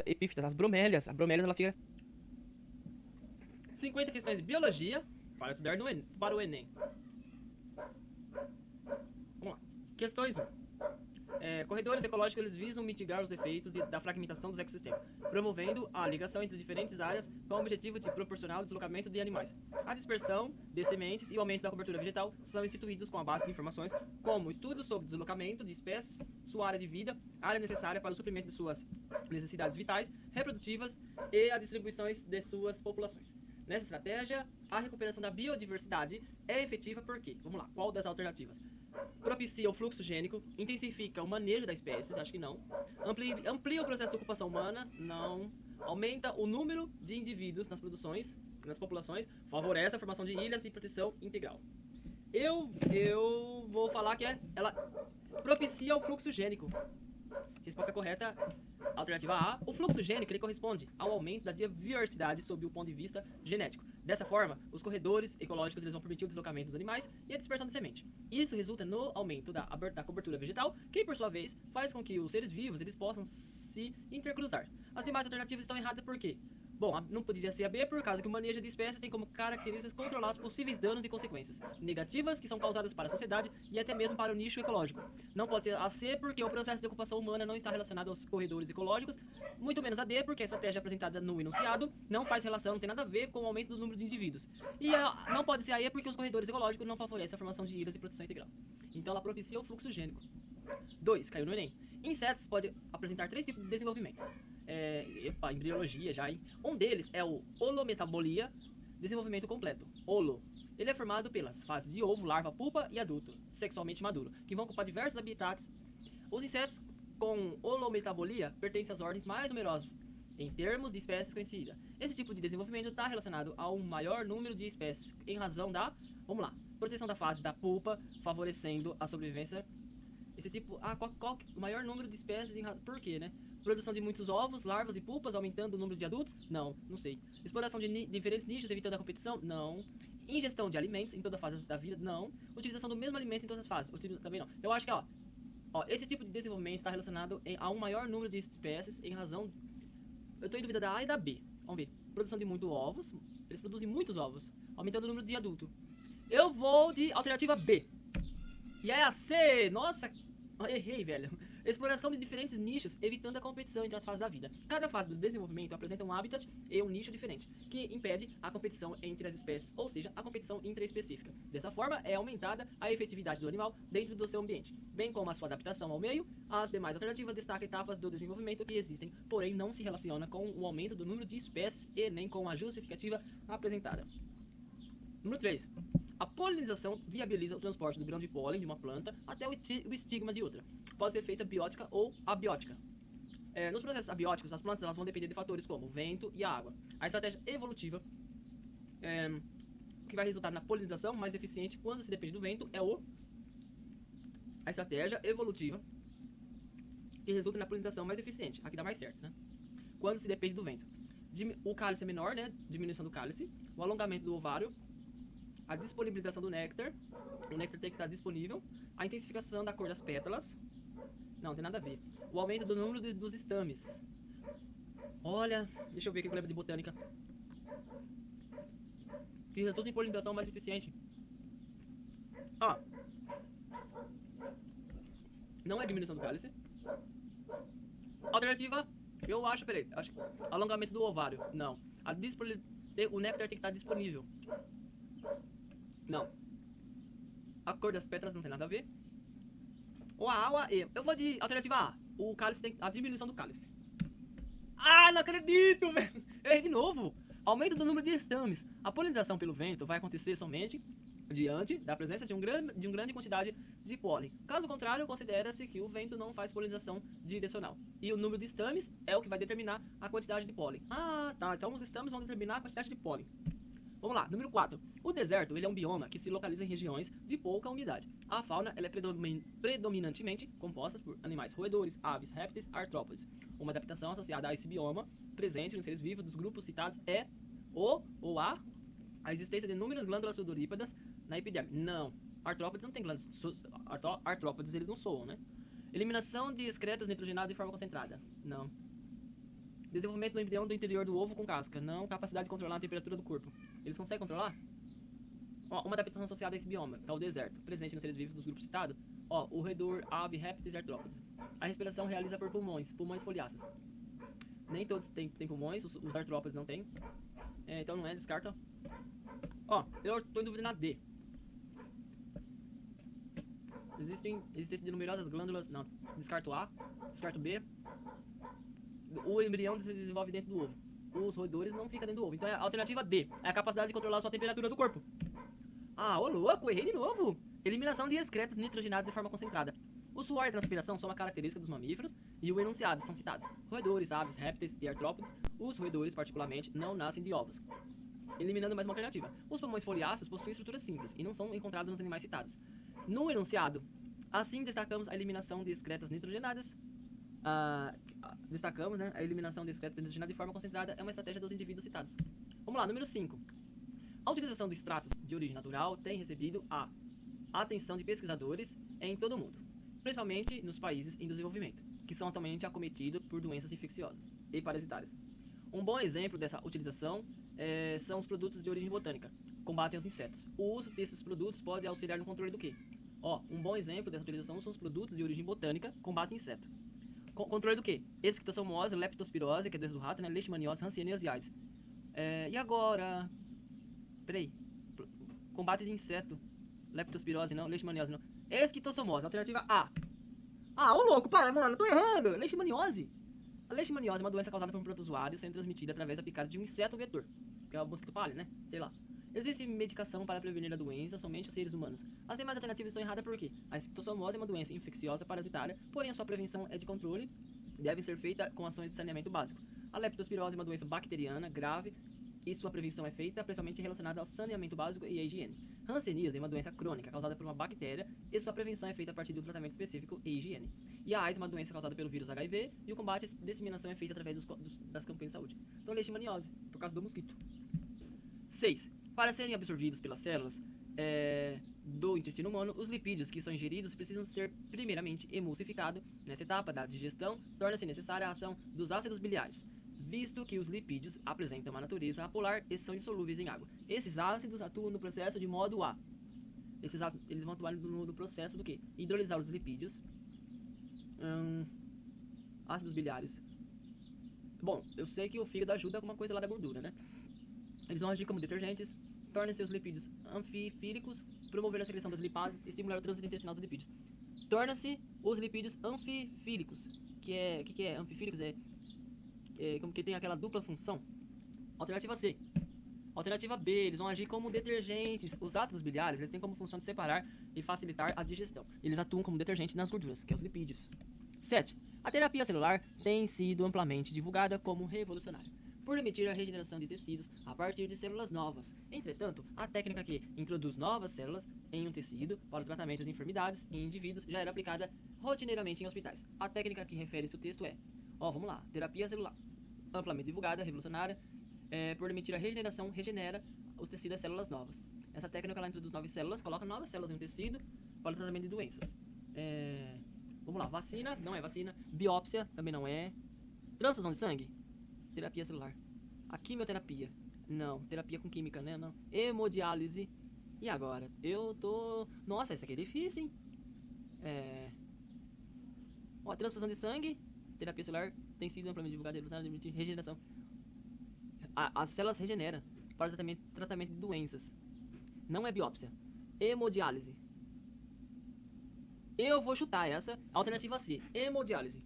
epífitas, as bromélias. A bromélia, ela fica... 50 questões de biologia para estudar para o Enem. Vamos lá. Questões 1. Corredores ecológicos eles visam mitigar os efeitos da fragmentação dos ecossistemas, promovendo a ligação entre diferentes áreas com o objetivo de proporcionar o deslocamento de animais. A dispersão de sementes e o aumento da cobertura vegetal são instituídos com a base de informações como estudos sobre deslocamento de espécies, sua área de vida, área necessária para o suprimento de suas necessidades vitais, reprodutivas e a distribuição de suas populações. Nessa estratégia, a recuperação da biodiversidade é efetiva porque, vamos lá, qual das alternativas? Propicia o fluxo gênico, intensifica o manejo das espécies, acho que não. Amplia o processo de ocupação humana, não. Aumenta o número de indivíduos nas populações, favorece a formação de ilhas e proteção integral. Eu vou falar que ela propicia o fluxo gênico. Resposta correta, alternativa A. O fluxo gênico ele corresponde ao aumento da diversidade sob o ponto de vista genético. Dessa forma, os corredores ecológicos eles vão permitir o deslocamento dos animais e a dispersão de semente. Isso resulta no aumento da cobertura vegetal, que por sua vez faz com que os seres vivos eles possam se intercruzar. As demais alternativas estão erradas por quê? Bom, não poderia ser a B por causa que o manejo de espécies tem como características controlar os possíveis danos e consequências negativas que são causadas para a sociedade e até mesmo para o nicho ecológico. Não pode ser a C porque o processo de ocupação humana não está relacionado aos corredores ecológicos, muito menos a D porque a estratégia apresentada no enunciado não faz relação, não tem nada a ver com o aumento do número de indivíduos. E não pode ser a E porque os corredores ecológicos não favorecem a formação de ilhas e proteção integral. Então ela propicia o fluxo gênico. 2. Caiu no Enem. Insetos podem apresentar 3 tipos de desenvolvimento. Embriologia já, hein? Um deles é o holometabolia, desenvolvimento completo. Holo. Ele é formado pelas fases de ovo, larva, pupa e adulto, sexualmente maduro, que vão ocupar diversos habitats. Os insetos com holometabolia pertencem às ordens mais numerosas, em termos de espécies conhecidas. Esse tipo de desenvolvimento está relacionado a um maior número de espécies em razão da, vamos lá, proteção da fase da pupa, favorecendo a sobrevivência. Esse tipo, qual o maior número de espécies em razão, por quê, né? Produção de muitos ovos, larvas e pupas, aumentando o número de adultos? Não sei. Exploração de diferentes nichos, evitando a competição? Não. Ingestão de alimentos em toda a fase da vida? Não. Utilização do mesmo alimento em todas as fases? Também não. Eu acho que, esse tipo de desenvolvimento está relacionado a um maior número de espécies em razão... Eu estou em dúvida da A e da B. Vamos ver. Produção de muitos ovos. Eles produzem muitos ovos, aumentando o número de adultos. Eu vou de alternativa B. E é a C! Nossa, errei, velho. Exploração de diferentes nichos, evitando a competição entre as fases da vida. Cada fase do desenvolvimento apresenta um habitat e um nicho diferente, que impede a competição entre as espécies, ou seja, a competição intraespecífica. Dessa forma, é aumentada a efetividade do animal dentro do seu ambiente, bem como a sua adaptação ao meio. As demais alternativas destacam etapas do desenvolvimento que existem, porém não se relacionam com o aumento do número de espécies e nem com a justificativa apresentada. Número 3. A polinização viabiliza o transporte do grão de pólen de uma planta até o estigma de outra. Pode ser feita biótica ou abiótica. Nos processos abióticos, as plantas elas vão depender de fatores como o vento e a água. A estratégia evolutiva que vai resultar na polinização mais eficiente quando se depende do vento é a estratégia evolutiva que resulta na polinização mais eficiente. Aqui dá mais certo, né? Quando se depende do vento. O cálice é menor, né? Diminuição do cálice. O alongamento do ovário. A disponibilização do néctar. O néctar tem que estar disponível. A intensificação da cor das pétalas. Não, tem nada a ver. O aumento do número dos estames. Olha, deixa eu ver aqui que eu lembro de botânica. Que resulta em polinização mais eficiente. Não é diminuição do cálice. Alternativa, eu acho, alongamento do ovário. Não. O néctar tem que estar disponível. Não. A cor das pétalas não tem nada a ver. Ou a A ou a E. Eu vou de alternativa A. O cálice tem a diminuição do cálice. Não acredito, velho. Errei de novo. Aumento do número de estames. A polinização pelo vento vai acontecer somente diante da presença de uma grande quantidade de pólen. Caso contrário, considera-se que o vento não faz polinização direcional. E o número de estames é o que vai determinar a quantidade de pólen. Tá. Então os estames vão determinar a quantidade de pólen. Vamos lá, número 4. O deserto ele é um bioma que se localiza em regiões de pouca umidade. A fauna ela é predominantemente composta por animais roedores, aves, répteis, artrópodes. Uma adaptação associada a esse bioma presente nos seres vivos dos grupos citados é a existência de inúmeras glândulas sudorípadas na epiderme. Não, artrópodes não tem glândulas. Artrópodes eles não soam, né? Eliminação de excretas nitrogenados de forma concentrada. Não. Desenvolvimento do embrião do interior do ovo com casca. Não capacidade de controlar a temperatura do corpo. Eles conseguem controlar? Ó, uma adaptação associada a esse bioma, que é o deserto, presente nos seres vivos dos grupos citados. Ó, o roedor, ave, répteis e artrópodes. A respiração realiza por pulmões foliáceos. Nem todos têm pulmões, os artrópodes não têm. Então não é, descarta. Ó, eu tô em dúvida na D. Existem numerosas glândulas. Não, descarto A, descarto B. O embrião se desenvolve dentro do ovo. Os roedores não ficam dentro do ovo. Então é a alternativa D. É a capacidade de controlar a sua temperatura do corpo. Ah, ô louco, errei de novo. Eliminação de excretas nitrogenados de forma concentrada. O suor e a transpiração são uma característica dos mamíferos e o enunciado são citados. Roedores, aves, répteis e artrópodes. Os roedores, particularmente, não nascem de ovos. Eliminando mais uma alternativa. Os pulmões foliáceos possuem estruturas simples e não são encontrados nos animais citados. No enunciado, assim destacamos a eliminação de excretas nitrogenadas. Destacamos, né, a eliminação de excretas nitrogenadas de forma concentrada é uma estratégia dos indivíduos citados. Vamos lá, número 5. A utilização de extratos de origem natural tem recebido a atenção de pesquisadores em todo o mundo, principalmente nos países em desenvolvimento, que são atualmente acometidos por doenças infecciosas e parasitárias. Um bom exemplo dessa utilização são os produtos de origem botânica, combatem os insetos. O uso desses produtos pode auxiliar no controle do quê? Um bom exemplo dessa utilização são os produtos de origem botânica, combatem inseto. Controle do quê? Esquistossomose, leptospirose, que é doença do rato, né? Leishmaniose, hanseníase e AIDS. E agora... Peraí. Combate de inseto. Leptospirose não, leishmaniose não. Esquistossomose, alternativa A. Ah, ô louco, para, mano, tô errando. Leishmaniose. A leishmaniose é uma doença causada por um protozoário sendo transmitida através da picada de um inseto vetor, que é o mosquito palha, né? Sei lá. Existe medicação para prevenir a doença somente os seres humanos. As demais alternativas estão erradas porque a esquistossomose é uma doença infecciosa parasitária, porém a sua prevenção é de controle, deve ser feita com ações de saneamento básico. A leptospirose é uma doença bacteriana grave e sua prevenção é feita principalmente relacionada ao saneamento básico e à higiene. Hanseníase é uma doença crônica causada por uma bactéria e sua prevenção é feita a partir do tratamento específico e higiene. E a AIDS é uma doença causada pelo vírus HIV e o combate e disseminação é feita através das campanhas de saúde. Então, leishmaniose, por causa do mosquito. 6. Para serem absorvidos pelas células do intestino humano, os lipídios que são ingeridos precisam ser primeiramente emulsificados. Nessa etapa da digestão, torna-se necessária a ação dos ácidos biliares, visto que os lipídios apresentam uma natureza apolar e são insolúveis em água. Esses ácidos atuam no processo de modo A. Eles vão atuar no processo do quê? Hidrolisar os lipídios. Ácidos biliares. Bom, eu sei que o fígado ajuda com uma coisa lá da gordura, né? Eles vão agir como detergentes, tornam-se os lipídios anfifílicos, promover a secreção das lipases e estimular o trânsito intestinal dos lipídios. Torna-se os lipídios anfifílicos. Que é anfifílicos? Como que tem aquela dupla função. Alternativa C. Alternativa B, eles vão agir como detergentes. Os ácidos biliares, eles têm como função de separar e facilitar a digestão. Eles atuam como detergente nas gorduras, que é os lipídios. 7. A terapia celular tem sido amplamente divulgada como revolucionária, por permitir a regeneração de tecidos a partir de células novas. Entretanto, a técnica que introduz novas células em um tecido para o tratamento de enfermidades em indivíduos já era aplicada rotineiramente em hospitais. A técnica que refere-se o texto vamos lá, terapia celular amplamente divulgada, revolucionária, por permitir a regeneração, regenera os tecidos e células novas. Essa técnica ela introduz novas células, coloca novas células em um tecido para o tratamento de doenças. Vamos lá, vacina, não é vacina, biópsia, também não é, transfusão de sangue, terapia celular, a quimioterapia, não, terapia com química, né, não, hemodiálise, e agora? Nossa, essa aqui é difícil, hein? Transfusão de sangue, terapia celular, tem sido amplamente divulgada, regeneração. As células regeneram para o tratamento de doenças. Não é biópsia. Hemodiálise. Eu vou chutar essa. Alternativa C. Hemodiálise.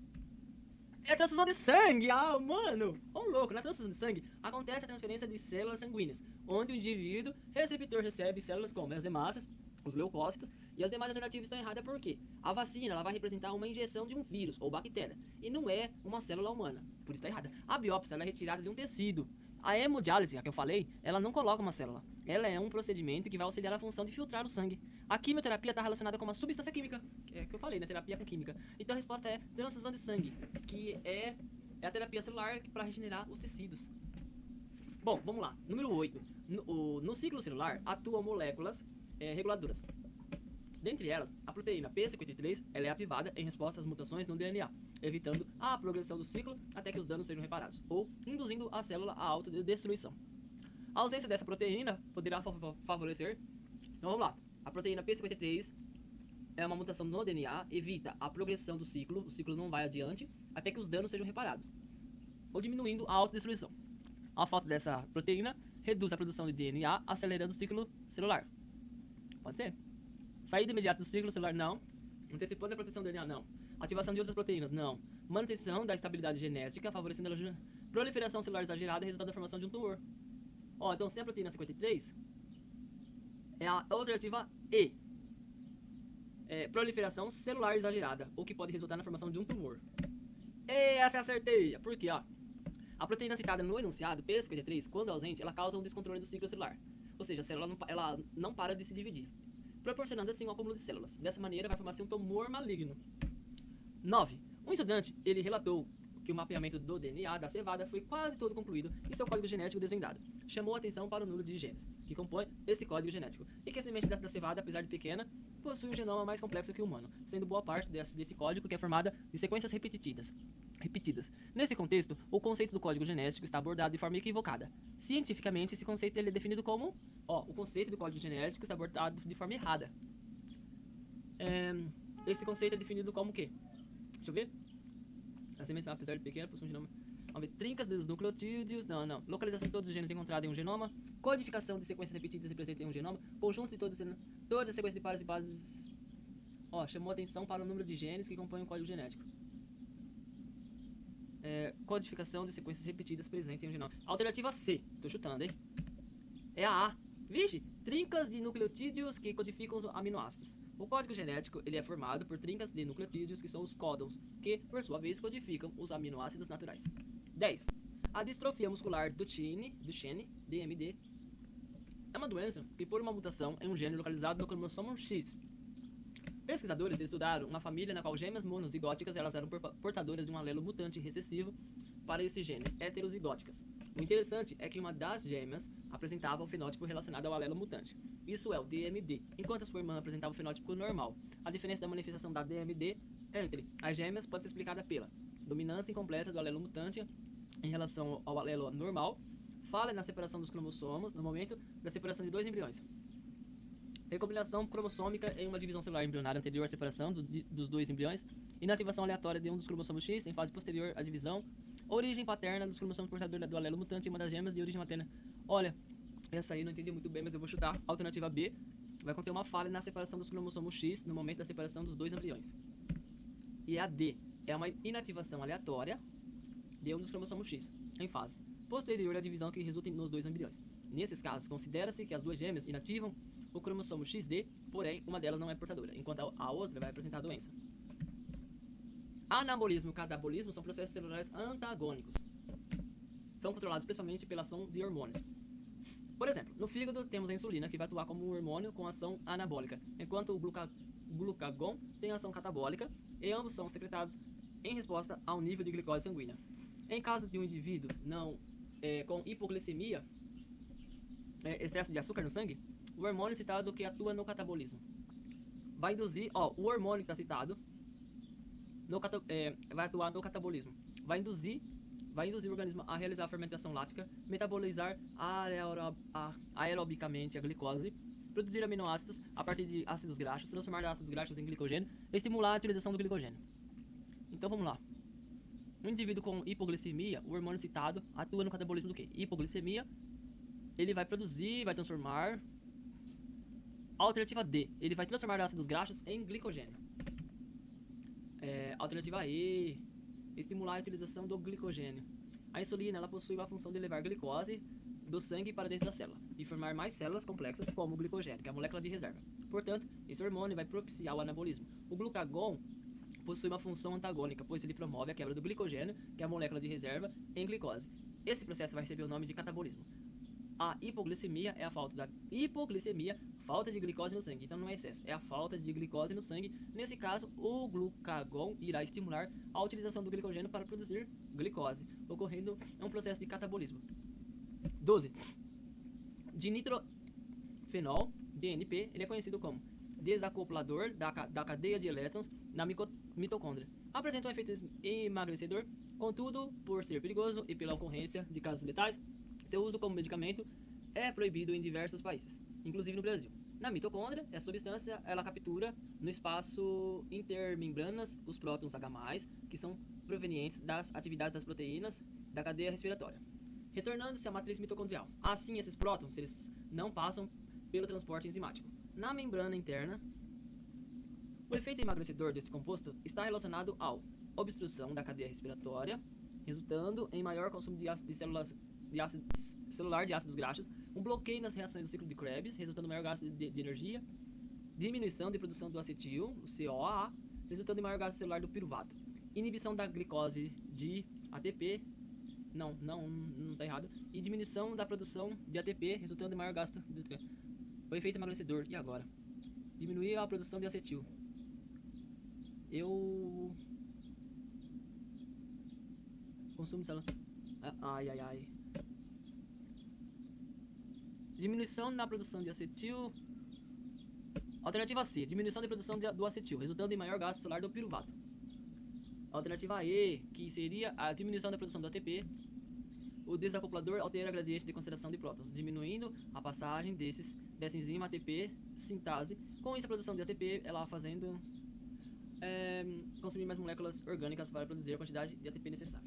É transfusão de sangue. Ah, mano. Louco. Na transfusão de sangue acontece a transferência de células sanguíneas, onde o indivíduo receptor recebe células como as hemácias, os leucócitos, e as demais alternativas estão erradas porque a vacina ela vai representar uma injeção de um vírus ou bactéria e não é uma célula humana, por isso está errada. A biópsia ela é retirada de um tecido. A hemodiálise, a que eu falei, ela não coloca uma célula. Ela é um procedimento que vai auxiliar a função de filtrar o sangue. A quimioterapia está relacionada com uma substância química, que é que eu falei, né? Terapia com química. Então a resposta é transfusão de sangue, que é a terapia celular para regenerar os tecidos. Bom, vamos lá. Número 8. No ciclo celular atuam moléculas reguladoras. Dentre elas, a proteína P53 ela é ativada em resposta às mutações no DNA. evitando a progressão do ciclo até que os danos sejam reparados, ou induzindo a célula à autodestruição. A ausência dessa proteína poderá favorecer. Então vamos lá. A proteína P53 é uma mutação no DNA, evita a progressão do ciclo, o ciclo não vai adiante, até que os danos sejam reparados, ou diminuindo a autodestruição. A falta dessa proteína reduz a produção de DNA, acelerando o ciclo celular. Pode ser. Saída imediata do ciclo celular, não. Antecipando a proteção do DNA, não. Ativação de outras proteínas, não. Manutenção da estabilidade genética, favorecendo a proliferação celular exagerada, resultado da formação de um tumor. Ó, então sem a proteína 53, é a alternativa E. Proliferação celular exagerada, o que pode resultar na formação de um tumor. E essa é a certeia. Por quê? Ó, a proteína citada no enunciado, P53, quando ausente, ela causa um descontrole do ciclo celular. Ou seja, a célula ela não para de se dividir, proporcionando assim um acúmulo de células. Dessa maneira, vai formar-se um tumor maligno. 9. Um estudante, ele relatou que o mapeamento do DNA da cevada foi quase todo concluído e seu código genético desvendado. Chamou a atenção para o número de genes que compõe esse código genético, e que a semente da cevada, apesar de pequena, possui um genoma mais complexo que o humano, sendo boa parte desse código que é formada de sequências repetidas. Nesse contexto, o conceito do código genético está abordado de forma equivocada. Cientificamente, esse conceito ele é definido como... o conceito do código genético está abordado de forma errada. Esse conceito é definido como o quê? Deixa eu ver. A semente, apesar de pequena, possui um genoma... Vamos ver. Trincas dos nucleotídeos... Não. Localização de todos os genes encontrados em um genoma. Codificação de sequências repetidas presentes em um genoma. Conjunto de todas as sequências de pares e bases... chamou atenção para o número de genes que compõem o código genético. Codificação de sequências repetidas presentes em um genoma. Alternativa C. Tô chutando, hein? É a A. Vixe, trincas de nucleotídeos que codificam os aminoácidos. O código genético ele é formado por trincas de nucleotídeos que são os códons, que, por sua vez, codificam os aminoácidos naturais. 10. A distrofia muscular Duchenne, DMD, é uma doença que, por uma mutação em um gene localizado no cromossomo X. Pesquisadores estudaram uma família na qual gêmeas monozigóticas elas eram portadoras de um alelo mutante recessivo para esse gene, heterozigóticas. O interessante é que uma das gêmeas apresentava o fenótipo relacionado ao alelo mutante. Isso é o DMD, enquanto a sua irmã apresentava o fenótipo normal. A diferença da manifestação da DMD entre as gêmeas pode ser explicada pela dominância incompleta do alelo mutante em relação ao alelo normal, falha na separação dos cromossomos no momento da separação de dois embriões, recombinação cromossômica em uma divisão celular embrionária anterior à separação dos dois embriões, inativação aleatória de um dos cromossomos X em fase posterior à divisão, origem paterna dos cromossomos portadores do alelo mutante em uma das gêmeas de origem materna. Olha, essa aí não entendi muito bem, mas eu vou chutar. Alternativa B, vai acontecer uma falha na separação dos cromossomos X no momento da separação dos dois embriões. E a D é uma inativação aleatória de um dos cromossomos X em fase posterior à divisão que resulta nos dois embriões. Nesses casos, considera-se que as duas gêmeas inativam o cromossomo XD, porém, uma delas não é portadora, enquanto a outra vai apresentar a doença. Anabolismo e catabolismo são processos celulares antagônicos. São controlados principalmente pela ação de hormônios. Por exemplo, no fígado temos a insulina, que vai atuar como um hormônio com ação anabólica, enquanto o glucagon tem ação catabólica, e ambos são secretados em resposta ao nível de glicose sanguínea. Em caso de um indivíduo com hipoglicemia, excesso de açúcar no sangue, o hormônio citado que atua no catabolismo vai induzir, o hormônio que está citado vai atuar no catabolismo, vai induzir o organismo a realizar a fermentação láctica, metabolizar aerobicamente a glicose, produzir aminoácidos a partir de ácidos graxos, transformar ácidos graxos em glicogênio e estimular a utilização do glicogênio. Então vamos lá. Um indivíduo com hipoglicemia, o hormônio citado atua no catabolismo do quê? Hipoglicemia, ele vai produzir, vai transformar... Alternativa D, ele vai transformar ácidos graxos em glicogênio. Alternativa E, estimular a utilização do glicogênio. A insulina ela possui a função de levar glicose do sangue para dentro da célula e formar mais células complexas como o glicogênio, que é a molécula de reserva. Portanto, esse hormônio vai propiciar o anabolismo. O glucagon possui uma função antagônica, pois ele promove a quebra do glicogênio, que é a molécula de reserva, em glicose. Esse processo vai receber o nome de catabolismo. A hipoglicemia é a falta de glicose no sangue. Então não é excesso, é a falta de glicose no sangue. Nesse caso, o glucagon irá estimular a utilização do glicogênio para produzir glicose, ocorrendo um processo de catabolismo. 12. Dinitrofenol, DNP, ele é conhecido como desacoplador da cadeia de elétrons na mitocôndria. Apresenta um efeito emagrecedor, contudo, por ser perigoso e pela ocorrência de casos letais, seu uso como medicamento é proibido em diversos países, inclusive no Brasil. Na mitocôndria, essa substância ela captura no espaço intermembranas os prótons H+, que são provenientes das atividades das proteínas da cadeia respiratória, retornando-se à matriz mitocondrial. Assim, esses prótons eles não passam pelo transporte enzimático. Na membrana interna, o efeito emagrecedor desse composto está relacionado à obstrução da cadeia respiratória, resultando em maior consumo de celular de ácidos graxos, um bloqueio nas reações do ciclo de Krebs, resultando em maior gasto de energia, diminuição de produção do acetil, o COAA, resultando em maior gasto celular do piruvato, inibição da glicose de ATP, não tá errado, e diminuição da produção de ATP, resultando em maior gasto de... O efeito emagrecedor, e agora? Diminuir a produção de acetil. Consumo de célula. Ai. Diminuição na produção de acetil. Alternativa C. Diminuição de produção do acetil, resultando em maior gasto celular do piruvato. Alternativa E, que seria a diminuição da produção do ATP. O desacoplador altera a gradiente de concentração de prótons, diminuindo a passagem dessa enzima ATP sintase. Com isso, a produção de ATP, ela fazendo consumir mais moléculas orgânicas para produzir a quantidade de ATP necessária.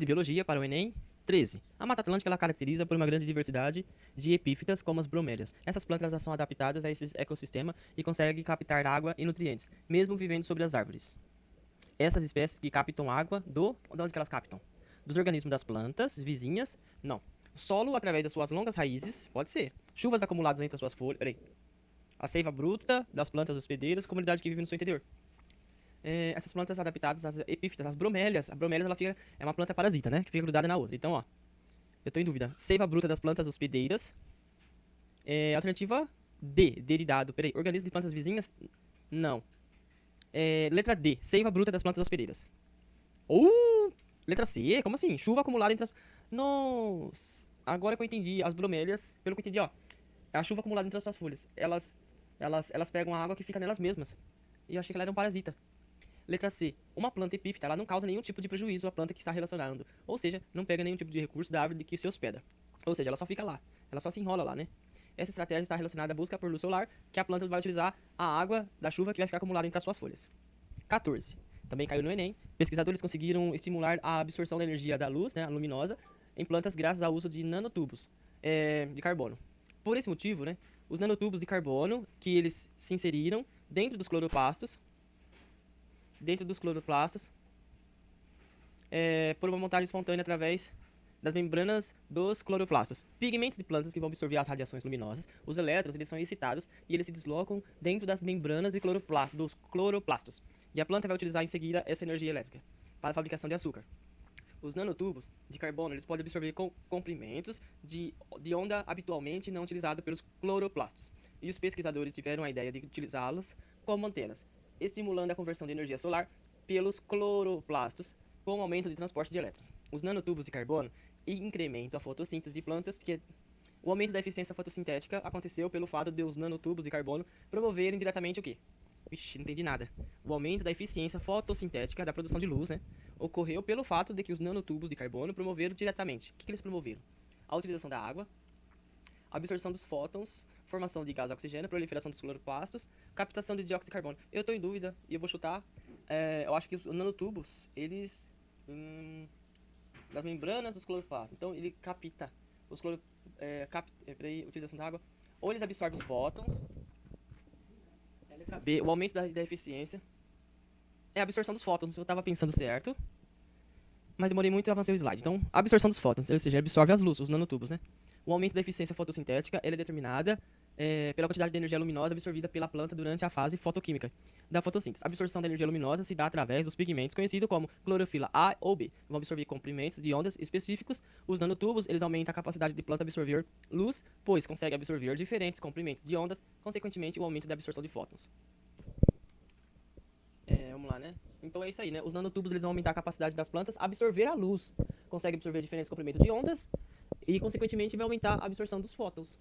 Biologia para o Enem. 13. A Mata Atlântica ela caracteriza por uma grande diversidade de epífitas, como as bromélias. Essas plantas elas são adaptadas a esse ecossistema e conseguem captar água e nutrientes, mesmo vivendo sobre as árvores. Essas espécies que captam água de onde que elas captam? Dos organismos das plantas vizinhas? Não. Solo através das suas longas raízes? Pode ser. Chuvas acumuladas entre as suas folhas? A seiva bruta das plantas hospedeiras, comunidade que vive no seu interior. Essas plantas adaptadas às epífitas, as bromélias. A bromélia ela é uma planta parasita, né? Que fica grudada na outra. Então, ó, eu tô em dúvida. Seiva bruta das plantas hospedeiras. Alternativa D, deridado. Organismo de plantas vizinhas? Não. Letra D, seiva bruta das plantas hospedeiras. Letra C, como assim? Chuva acumulada entre as... Nossa, agora que eu entendi. As bromélias, pelo que eu entendi, ó, é a chuva acumulada entre as suas folhas. Elas pegam a água que fica nelas mesmas. E eu achei que ela era um parasita. Letra C. Uma planta epífita, ela não causa nenhum tipo de prejuízo à planta que está relacionando. Ou seja, não pega nenhum tipo de recurso da árvore de que se hospeda. Ou seja, ela só fica lá. Ela só se enrola lá, né? Essa estratégia está relacionada à busca por luz solar, que a planta vai utilizar a água da chuva que vai ficar acumulada entre as suas folhas. 14. Também caiu no Enem. Pesquisadores conseguiram estimular a absorção da energia da luz, né, a luminosa, em plantas graças ao uso de nanotubos de carbono. Por esse motivo, né, os nanotubos de carbono que eles se inseriram dentro dos cloroplastos, por uma montagem espontânea através das membranas dos cloroplastos. Pigmentos de plantas que vão absorver as radiações luminosas, os elétrons eles são excitados e eles se deslocam dentro das membranas dos cloroplastos. E a planta vai utilizar em seguida essa energia elétrica para a fabricação de açúcar. Os nanotubos de carbono eles podem absorver comprimentos de onda habitualmente não utilizado pelos cloroplastos. E os pesquisadores tiveram a ideia de utilizá-los como antenas, estimulando a conversão de energia solar pelos cloroplastos com o aumento de transporte de elétrons. Os nanotubos de carbono incrementam a fotossíntese de plantas, que o aumento da eficiência fotossintética aconteceu pelo fato de os nanotubos de carbono promoverem diretamente o quê? Vixe, não entendi nada. O aumento da eficiência fotossintética da produção de luz, né, ocorreu pelo fato de que os nanotubos de carbono promoveram diretamente. O que eles promoveram? A utilização da água, a absorção dos fótons, formação de gás oxigênio, proliferação dos cloroplastos, captação de dióxido de carbono. Eu estou em dúvida e eu vou chutar. Eu acho que os nanotubos, eles... das membranas dos cloroplastos. Então, ele capta os utilização da água. Ou eles absorvem os fótons. B, o aumento da eficiência. A absorção dos fótons. Eu estava pensando certo. Mas demorei muito e avancei o slide. Então, a absorção dos fótons, ou seja, absorve as luzes, os nanotubos, né? O aumento da eficiência fotossintética, ela é determinada pela quantidade de energia luminosa absorvida pela planta durante a fase fotoquímica da fotossíntese. A absorção da energia luminosa se dá através dos pigmentos conhecidos como clorofila A ou B. Vão absorver comprimentos de ondas específicos. Os nanotubos, eles aumentam a capacidade de planta absorver luz, pois consegue absorver diferentes comprimentos de ondas, consequentemente o aumento da absorção de fótons. Vamos lá, né? Então é isso aí, né? Os nanotubos, eles vão aumentar a capacidade das plantas absorver a luz. Consegue absorver diferentes comprimentos de ondas e, consequentemente, vai aumentar a absorção dos fótons.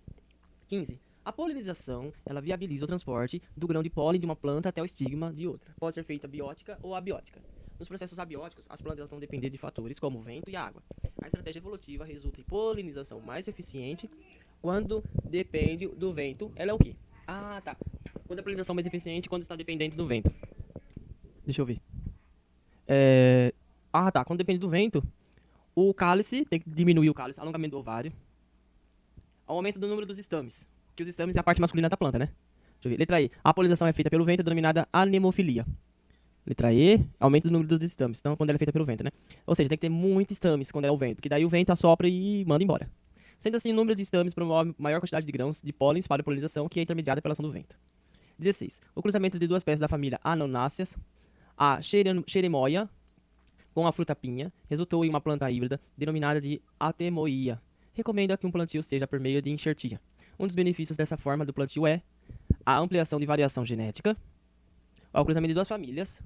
15. A polinização, ela viabiliza o transporte do grão de pólen de uma planta até o estigma de outra. Pode ser feita biótica ou abiótica. Nos processos abióticos, as plantas vão depender de fatores como o vento e a água. A estratégia evolutiva resulta em polinização mais eficiente quando depende do vento. Ela é o quê? Ah, tá. Quando a polinização é mais eficiente quando está dependente do vento. Deixa eu ver. Ah, tá. Quando depende do vento, o cálice, tem que diminuir o cálice, alongamento do ovário, ao aumento do número dos estames, que os estames é a parte masculina da planta, né? Deixa eu ver. Letra E. A polinização é feita pelo vento, denominada anemofilia. Letra E, aumento do número dos estames, então quando ela é feita pelo vento, né? Ou seja, tem que ter muitos estames quando é o vento, porque daí o vento assopra e manda embora. Sendo assim, o número de estames promove maior quantidade de grãos de pólen para a polinização, que é intermediada pela ação do vento. 16. O cruzamento de duas espécies da família Anonáceas, a Xeremoia com a fruta pinha, resultou em uma planta híbrida denominada de Atemoia. Recomenda que um plantio seja por meio de enxertia. Um dos benefícios dessa forma do plantio é a ampliação de variação genética. O cruzamento de duas famílias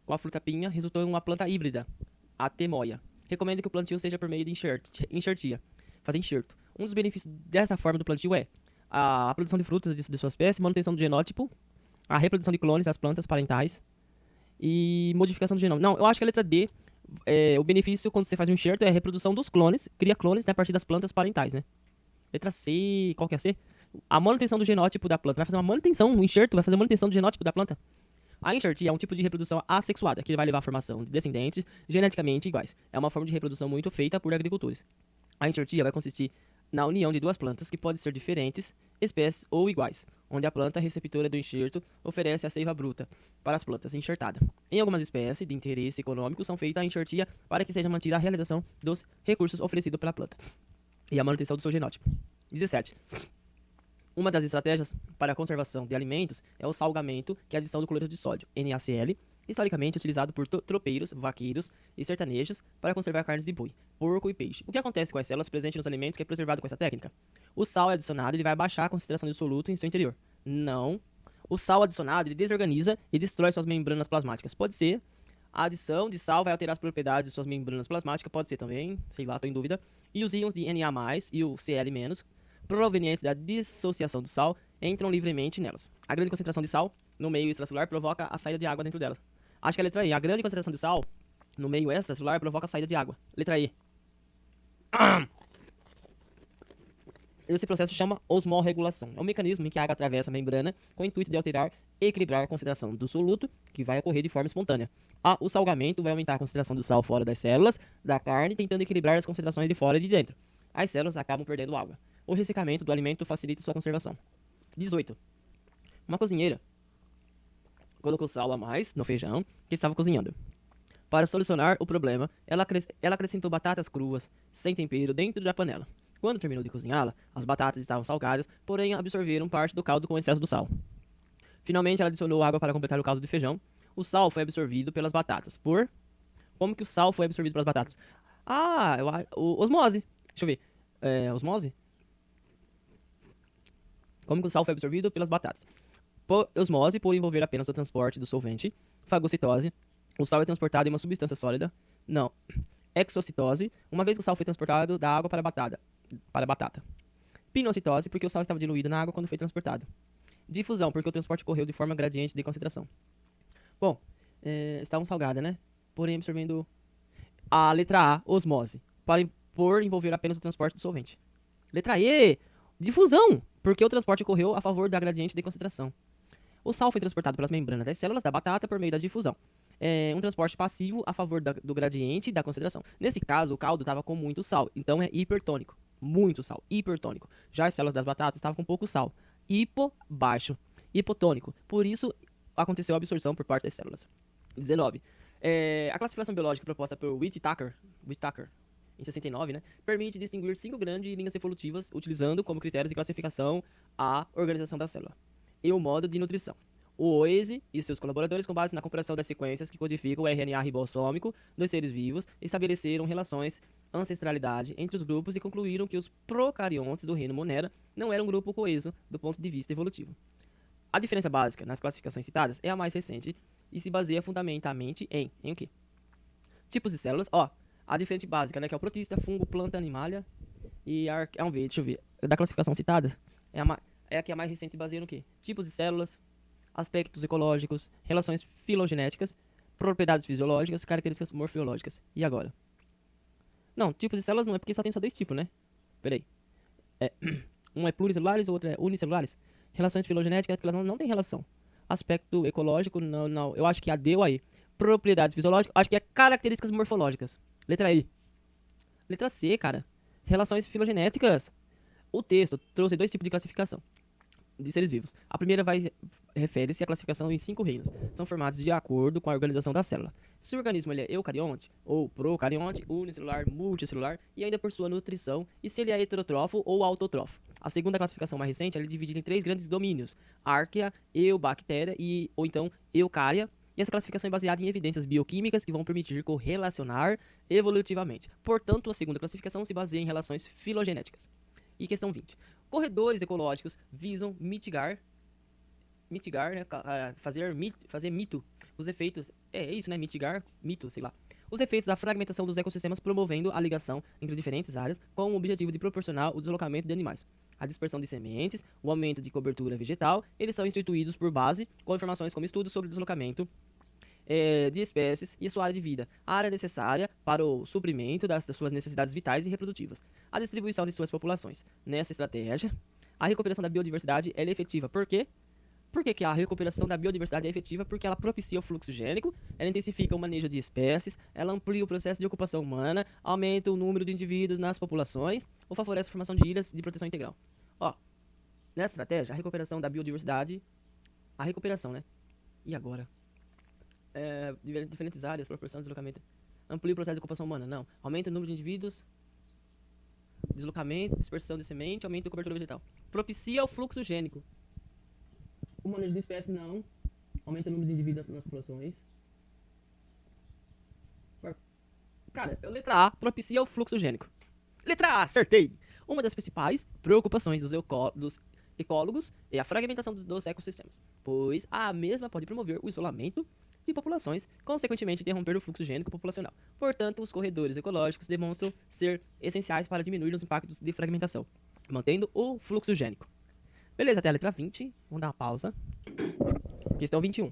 com a fruta pinha resultou em uma planta híbrida, Atemoia. Recomenda que o plantio seja por meio de enxertia. Fazer enxerto. Um dos benefícios dessa forma do plantio é a produção de frutas de sua espécie, manutenção do genótipo, a reprodução de clones das plantas parentais e modificação do genoma. Não, eu acho que a letra D, o benefício quando você faz um enxerto é a reprodução dos clones, cria clones, né, a partir das plantas parentais, né? Letra C, qual que é a C? A manutenção do genótipo da planta. Vai fazer uma manutenção, um enxerto vai fazer a manutenção do genótipo da planta. A enxertia é um tipo de reprodução assexuada, que vai levar à formação de descendentes geneticamente iguais. É uma forma de reprodução muito feita por agricultores. A enxertia vai consistir na união de duas plantas que podem ser diferentes, espécies ou iguais, onde a planta receptora do enxerto oferece a seiva bruta para as plantas enxertadas. Em algumas espécies de interesse econômico são feitas a enxertia para que seja mantida a realização dos recursos oferecidos pela planta e a manutenção do seu genótipo. 17. Uma das estratégias para a conservação de alimentos é o salgamento, que é a adição do cloreto de sódio, NaCl, historicamente utilizado por tropeiros, vaqueiros e sertanejos para conservar carnes de boi, porco e peixe. O que acontece com as células presentes nos alimentos que é preservado com essa técnica? O sal é adicionado e ele vai abaixar a concentração de soluto em seu interior. Não. O sal adicionado ele desorganiza e destrói suas membranas plasmáticas. Pode ser. A adição de sal vai alterar as propriedades de suas membranas plasmáticas. Pode ser também. Sei lá, estou em dúvida. E os íons de Na+, e o Cl-, provenientes da dissociação do sal, entram livremente nelas. A grande concentração de sal no meio extracelular provoca a saída de água dentro delas. Acho que é a letra E. A grande concentração de sal no meio extracelular provoca a saída de água. Letra E. Esse processo se chama osmorregulação. É um mecanismo em que a água atravessa a membrana com o intuito de alterar e equilibrar a concentração do soluto, que vai ocorrer de forma espontânea. O salgamento vai aumentar a concentração do sal fora das células da carne, tentando equilibrar as concentrações de fora e de dentro. As células acabam perdendo água. O ressecamento do alimento facilita sua conservação. 18. Uma cozinheira colocou sal a mais no feijão que estava cozinhando. Para solucionar o problema, ela acrescentou batatas cruas, sem tempero, dentro da panela. Quando terminou de cozinhá-la, as batatas estavam salgadas, porém absorveram parte do caldo com excesso do sal. Finalmente, ela adicionou água para completar o caldo de feijão. O sal foi absorvido pelas batatas. Como que o sal foi absorvido pelas batatas? Osmose. Deixa eu ver. Osmose? Como que o sal foi absorvido pelas batatas? Por osmose, por envolver apenas o transporte do solvente. Fagocitose. O sal é transportado em uma substância sólida. Não. Exocitose. Uma vez que o sal foi transportado da água para a batata. Pinocitose, porque o sal estava diluído na água quando foi transportado. Difusão, porque o transporte ocorreu de forma gradiente de concentração. Bom, estavam salgadas, né? Porém, absorvendo a letra A, osmose, por envolver apenas o transporte do solvente. Letra E, difusão, porque o transporte ocorreu a favor da gradiente de concentração. O sal foi transportado pelas membranas das células da batata por meio da difusão. Um transporte passivo a favor do gradiente da concentração. Nesse caso, o caldo estava com muito sal, então é hipertônico. Muito sal, hipertônico. Já as células das batatas estavam com pouco sal. Baixo, hipotônico. Por isso, aconteceu a absorção por parte das células. 19. A classificação biológica proposta por Whittaker, em 69, né, permite distinguir 5 grandes linhas evolutivas, utilizando como critérios de classificação a organização da célula e o modo de nutrição. O Oese e seus colaboradores, com base na comparação das sequências que codificam o RNA ribossômico dos seres vivos, estabeleceram relações ancestralidade entre os grupos e concluíram que os procariontes do reino Monera não eram um grupo coeso do ponto de vista evolutivo. A diferença básica nas classificações citadas é a mais recente e se baseia fundamentalmente em o quê? Tipos de células. A diferença básica, né, que é o protista, fungo, planta, animalia e deixa eu ver. Da classificação citada, é a que é a mais recente se baseia no quê? Tipos de células, aspectos ecológicos, relações filogenéticas, Propriedades fisiológicas, características morfológicas. E agora? Não, tipos de células não é porque tem só dois tipos, né? Peraí. Um é pluricelulares, o outro é unicelulares. Relações filogenéticas, porque elas não têm relação. Aspecto ecológico, não. Eu acho que a deu aí. Propriedades fisiológicas, acho que é características morfológicas. Letra I. Letra C, cara. Relações filogenéticas. O texto trouxe dois tipos de classificação de seres vivos. A primeira refere-se à classificação em 5 reinos. São formados de acordo com a organização da célula. Se o organismo ele é eucarionte ou procarionte, unicelular, multicelular e ainda por sua nutrição, e se ele é heterotrofo ou autotrófo. A segunda classificação mais recente ela é dividida em 3 grandes domínios: Arquea, Eubactéria ou então Eucária. E essa classificação é baseada em evidências bioquímicas que vão permitir correlacionar evolutivamente. Portanto, a segunda classificação se baseia em relações filogenéticas. E questão 20. Corredores ecológicos visam mitigar, né, fazer mito os efeitos, isso, né, mitigar, mito, sei lá, os efeitos da fragmentação dos ecossistemas, promovendo a ligação entre diferentes áreas com o objetivo de proporcionar o deslocamento de animais. A dispersão de sementes, o aumento de cobertura vegetal, eles são instituídos por base com informações como estudos sobre o deslocamento de espécies e sua área de vida, a área necessária para o suprimento das suas necessidades vitais e reprodutivas, a distribuição de suas populações. Nessa estratégia, a recuperação da biodiversidade é efetiva. Por quê? Por que a recuperação da biodiversidade é efetiva? Porque ela propicia o fluxo gênico, ela intensifica o manejo de espécies, ela amplia o processo de ocupação humana, aumenta o número de indivíduos nas populações ou favorece a formação de ilhas de proteção integral. Ó, nessa estratégia, a recuperação da biodiversidade, né? E agora? Diferentes áreas, proporção de deslocamento. Amplia o processo de ocupação humana, não. Aumenta o número de indivíduos, deslocamento, dispersão de semente, aumenta a cobertura vegetal. Propicia o fluxo gênico. O manejo de espécies, não. Aumenta o número de indivíduos nas populações. Cara, letra A, propicia o fluxo gênico. Letra A, acertei! Uma das principais preocupações dos ecólogos é a fragmentação dos ecossistemas, pois a mesma pode promover o isolamento de populações, consequentemente interromper o fluxo gênico populacional. Portanto, os corredores ecológicos demonstram ser essenciais para diminuir os impactos de fragmentação, mantendo o fluxo gênico. Beleza, até a letra 20. Vamos dar uma pausa. Questão 21.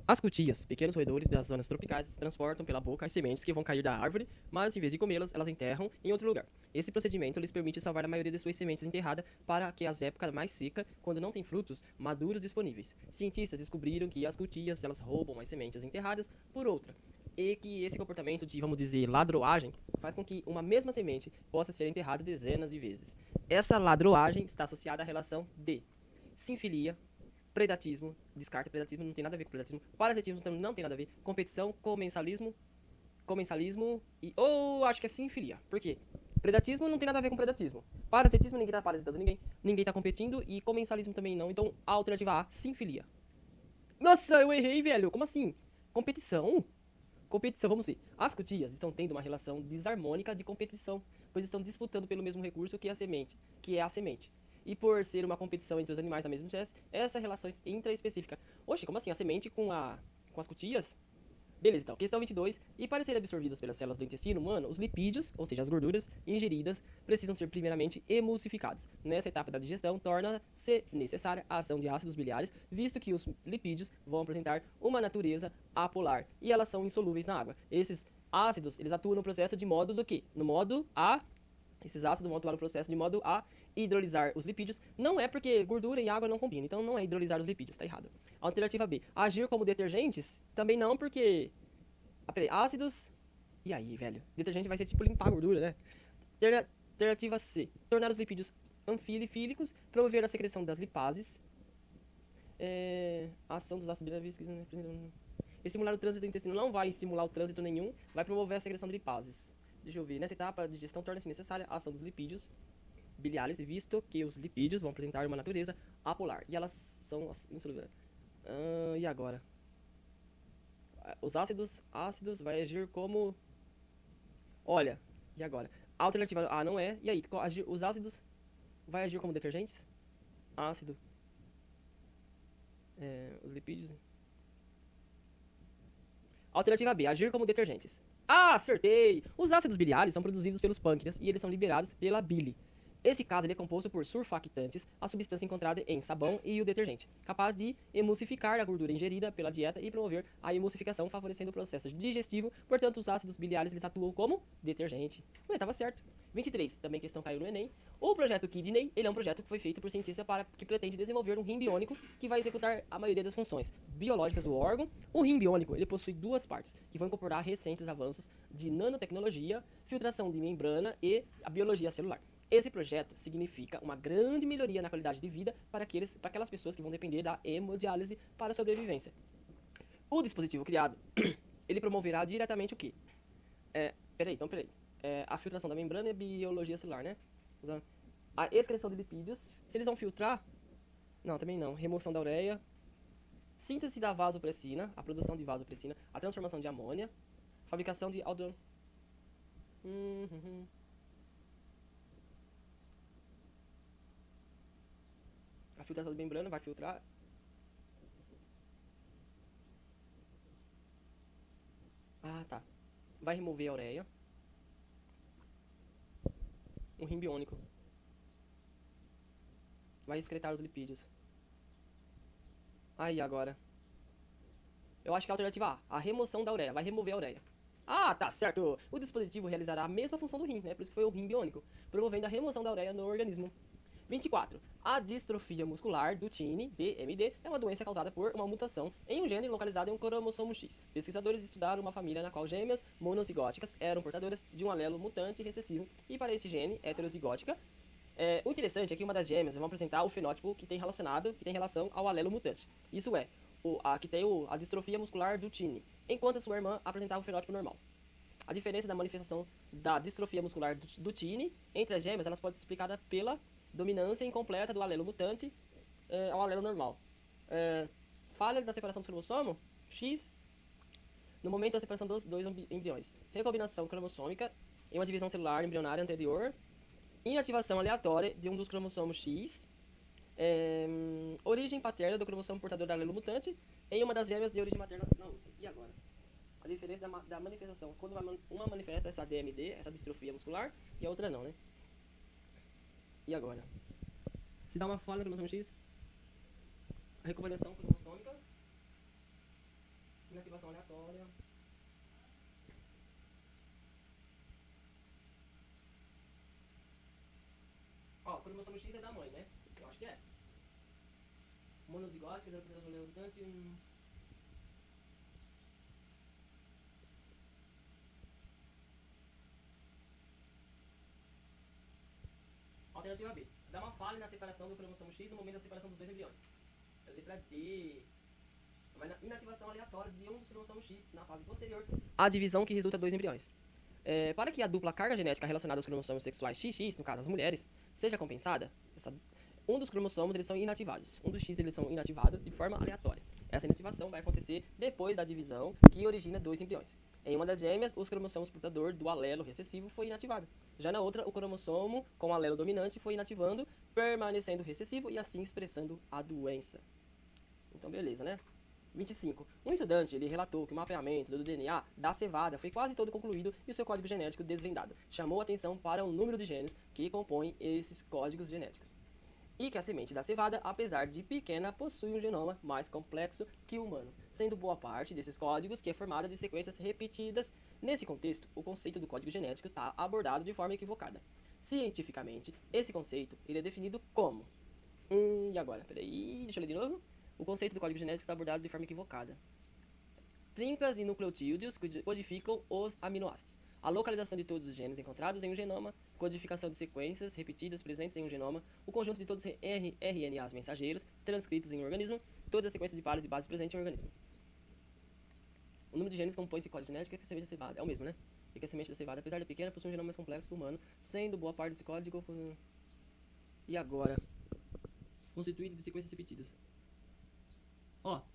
As cutias, pequenos roedores das zonas tropicais, transportam pela boca as sementes que vão cair da árvore, mas em vez de comê-las, elas enterram em outro lugar. Esse procedimento lhes permite salvar a maioria de suas sementes enterradas para que as épocas mais secas, quando não tem frutos maduros disponíveis. Cientistas descobriram que as cutias elas roubam as sementes enterradas por outra, e que esse comportamento de, vamos dizer, ladroagem, faz com que uma mesma semente possa ser enterrada dezenas de vezes. Essa ladroagem está associada à relação de sinfilia, predatismo, descarta, predatismo não tem nada a ver com predatismo, parasitismo também não tem nada a ver, competição, comensalismo e, acho que é sinfilia. Por quê? Predatismo não tem nada a ver com predatismo. Parasitismo, ninguém tá parasitando ninguém tá competindo, e comensalismo também não. Então, a alternativa A, sinfilia. Nossa, eu errei, velho. Como assim? Competição, vamos ver. As cutias estão tendo uma relação desarmônica de competição, pois estão disputando pelo mesmo recurso que é a semente. E por ser uma competição entre os animais da mesma espécie, essa relação intraespecífica. Oxe, como assim? A semente com as cutias? Beleza, então. Questão 22. E para serem absorvidas pelas células do intestino humano, os lipídios, ou seja, as gorduras ingeridas, precisam ser primeiramente emulsificados. Nessa etapa da digestão, torna-se necessária a ação de ácidos biliares, visto que os lipídios vão apresentar uma natureza apolar e elas são insolúveis na água. Esses ácidos, eles atuam no processo de modo do quê? No modo a... Esses ácidos vão atuar no processo de modo a hidrolisar os lipídios. Não é porque gordura e água não combinam, então não é hidrolisar os lipídios, tá errado. Alternativa B, agir como detergentes? Também não, porque... ácidos... E aí, velho? Detergente vai ser tipo limpar a gordura, né? Alternativa C, tornar os lipídios anfilifílicos, promover a secreção das lipases. A ação dos ácidos biliares... Estimular o trânsito do intestino não vai estimular o trânsito nenhum, vai promover a secreção de lipases. Deixa eu ver. Nessa etapa de digestão, torna-se necessária a ação dos lipídios biliares, visto que os lipídios vão apresentar uma natureza apolar. E elas são insolúveis. E agora? Os ácidos vai agir como... Olha, e agora? A alternativa A não é. E aí? Os ácidos vai agir como detergentes? Ácido. Os lipídios... Alternativa B, agir como detergentes. Ah, acertei! Os ácidos biliares são produzidos pelos pâncreas e eles são liberados pela bile. Esse caso ele é composto por surfactantes, a substância encontrada em sabão e o detergente, capaz de emulsificar a gordura ingerida pela dieta e promover a emulsificação, favorecendo o processo digestivo. Portanto, os ácidos biliares eles atuam como detergente. Ué, tava certo. 23, também questão caiu no Enem. O projeto Kidney, ele é um projeto que foi feito por cientistas que pretende desenvolver um rim biônico que vai executar a maioria das funções biológicas do órgão. O rim biônico, ele possui duas partes, que vão incorporar recentes avanços de nanotecnologia, filtração de membrana e a biologia celular. Esse projeto significa uma grande melhoria na qualidade de vida para aquelas pessoas que vão depender da hemodiálise para a sobrevivência. O dispositivo criado, ele promoverá diretamente o quê? Peraí. A filtração da membrana e a biologia celular, né? A excreção de lipídios. Se eles vão filtrar... Não, também não. Remoção da ureia. Síntese da vasopressina. A produção de vasopressina. A transformação de amônia. Fabricação de aldeano. A filtração de membrana vai filtrar. Ah, tá. Vai remover a ureia. Um rim biônico. Vai excretar os lipídios. Aí, agora. Eu acho que é a alternativa A. A remoção da ureia. Vai remover a ureia. Ah, tá, certo. O dispositivo realizará a mesma função do rim, né? Por isso que foi o rim biônico. Promovendo a remoção da ureia no organismo. 24. A distrofia muscular do TINE, DMD, é uma doença causada por uma mutação em um gene localizado em um cromossomo X. Pesquisadores estudaram uma família na qual gêmeas monozigóticas eram portadoras de um alelo mutante recessivo e para esse gene heterozigótica. O interessante é que uma das gêmeas vão apresentar o fenótipo que tem relação ao alelo mutante. Isso é, que tem a distrofia muscular do TINE, enquanto a sua irmã apresentava o fenótipo normal. A diferença da manifestação da distrofia muscular do TINE entre as gêmeas elas pode ser explicada pela dominância incompleta do alelo mutante ao alelo normal. Falha da separação dos cromossomos X no momento da separação dos dois embriões. Recombinação cromossômica em uma divisão celular embrionária anterior. Inativação aleatória de um dos cromossomos X. Origem paterna do cromossomo portador do alelo mutante em uma das gêmeas de origem materna na outra. E agora? A diferença da manifestação. Quando uma manifesta essa DMD, essa distrofia muscular, e a outra não, né? E agora? Se dá uma falha no cromossomo X, a recombinação cromossômica, inativação aleatória. Ó, o cromossomo X é da mãe, né? Eu acho que é. Monozigóticas, representação mutante. Alternativa B. Dá uma falha na separação do cromossomo X no momento da separação dos dois embriões. A letra D. Vai na inativação aleatória de um dos cromossomos X na fase posterior à divisão que resulta dois embriões. Para que a dupla carga genética relacionada aos cromossomos sexuais XX, no caso as mulheres, seja compensada, um dos cromossomos eles são inativados. Um dos X eles são inativados de forma aleatória. Essa inativação vai acontecer depois da divisão que origina dois embriões. Em uma das gêmeas, os cromossomos portador do alelo recessivo foi inativado. Já na outra, o cromossomo com o alelo dominante foi inativando, permanecendo recessivo e assim expressando a doença. Então, beleza, né? 25. Um estudante ele relatou que o mapeamento do DNA da cevada foi quase todo concluído e o seu código genético desvendado. Chamou a atenção para o número de genes que compõem esses códigos genéticos. E que a semente da cevada, apesar de pequena, possui um genoma mais complexo que o humano, sendo boa parte desses códigos que é formada de sequências repetidas. Nesse contexto, o conceito do código genético está abordado de forma equivocada. Cientificamente, esse conceito ele é definido como... E agora? Peraí, deixa eu ler de novo. O conceito do código genético está abordado de forma equivocada. Trincas de nucleotídeos codificam os aminoácidos. A localização de todos os genes encontrados em um genoma, codificação de sequências repetidas presentes em um genoma, o conjunto de todos os RNAs mensageiros transcritos em um organismo, todas as sequências de pares de bases presentes em um organismo. O número de genes compõe esse código genético que a semente da cevada. É o mesmo, né? E que a semente da cevada, apesar de pequena, possui um genoma mais complexo que o humano, sendo boa parte desse código... E agora? Constituído de sequências repetidas.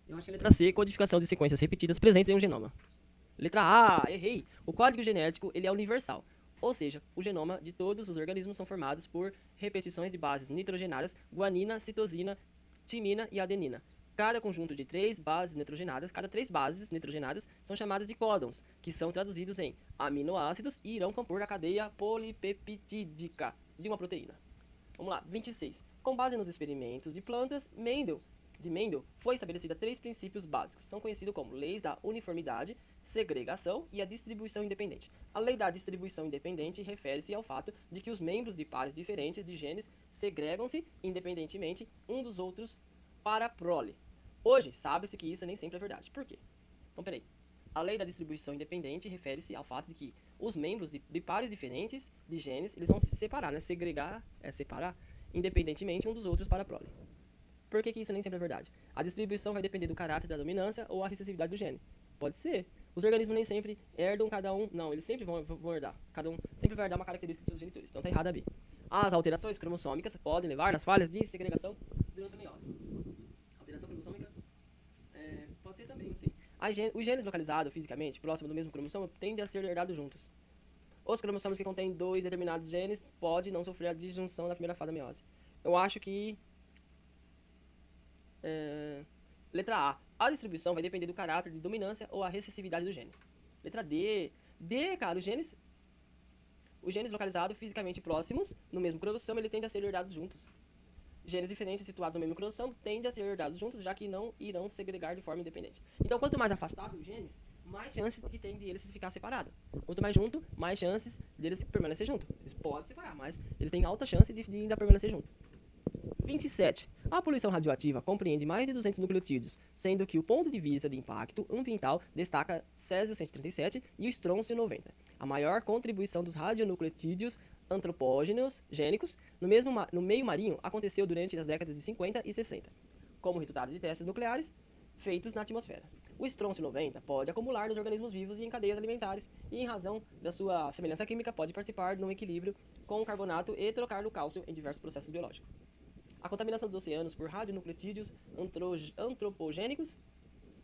Eu acho que a letra C, codificação de sequências repetidas presentes em um genoma. Letra A, errei. O código genético ele é universal, ou seja, o genoma de todos os organismos são formados por repetições de bases nitrogenadas, guanina, citosina, timina e adenina. Cada conjunto de três bases nitrogenadas são chamadas de códons, que são traduzidos em aminoácidos e irão compor a cadeia polipeptídica de uma proteína. Vamos lá, 26. Com base nos experimentos de plantas, Mendel foi estabelecida 3 princípios básicos. São conhecidos como leis da uniformidade, segregação e a distribuição independente. A lei da distribuição independente refere-se ao fato de que os membros de pares diferentes de genes segregam-se independentemente um dos outros para a prole. Hoje, sabe-se que isso nem sempre é verdade. Por quê? Então, peraí. A lei da distribuição independente refere-se ao fato de que os membros de pares diferentes de genes, eles vão se separar, né? Segregar é separar, independentemente um dos outros para a prole. Por que isso nem sempre é verdade? A distribuição vai depender do caráter da dominância ou a recessividade do gene. Pode ser. Os organismos nem sempre herdam cada um. Não, eles sempre vão herdar. Cada um sempre vai herdar uma característica de seus genitores. Então tá errado a B. As alterações cromossômicas podem levar às falhas de segregação durante a meiose. Alteração cromossômica pode ser também, sim. Os genes localizados fisicamente próximo do mesmo cromossomo tendem a ser herdados juntos. Os cromossomos que contêm 2 determinados genes podem não sofrer a disjunção na primeira fase da meiose. Eu acho que letra A. A distribuição vai depender do caráter de dominância ou a recessividade do gene. Letra D. Cara, os genes localizados fisicamente próximos no mesmo cromossomo, ele tende a ser herdados juntos. Genes diferentes situados no mesmo cromossomo tendem a ser herdados juntos, já que não irão segregar de forma independente. Então, quanto mais afastado os genes, mais chances que tem de eles ficar separados. Quanto mais junto, mais chances deles permanecer junto. Eles podem separar, mas eles têm alta chance de ainda permanecer junto. 27. A poluição radioativa compreende mais de 200 nucleotídeos, sendo que o ponto de vista de impacto ambiental destaca Césio-137 e o Estrôncio-90. A maior contribuição dos radionucleotídeos antropógenos gênicos no meio marinho aconteceu durante as décadas de 50 e 60, como resultado de testes nucleares feitos na atmosfera. O estrôncio-90 pode acumular nos organismos vivos e em cadeias alimentares e, em razão da sua semelhança química, pode participar de um equilíbrio com o carbonato e trocar do cálcio em diversos processos biológicos. A contaminação dos oceanos por radionucleotídeos antropogênicos,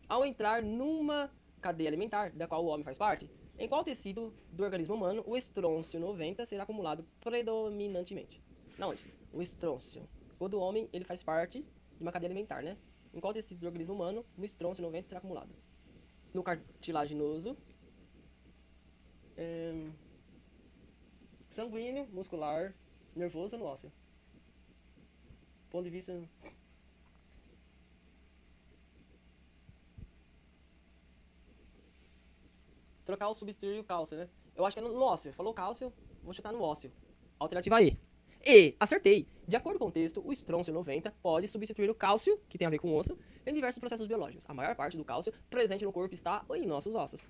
ao entrar numa cadeia alimentar, da qual o homem faz parte, em qual tecido do organismo humano o estrôncio-90 será acumulado predominantemente? Na onde? O estrôncio. O do homem, ele faz parte de uma cadeia alimentar, né? Em qual tecido do organismo humano o estrôncio-90 será acumulado? No cartilaginoso, sanguíneo, muscular, nervoso ou no ósseo? Ponto de vista... Trocar o substituir o cálcio, né? Eu acho que é no ósseo. Falou cálcio, vou chutar no ósseo. Alternativa E. Acertei! De acordo com o texto, o estrôncio-90 pode substituir o cálcio, que tem a ver com o osso, em diversos processos biológicos. A maior parte do cálcio presente no corpo está em nossos ossos.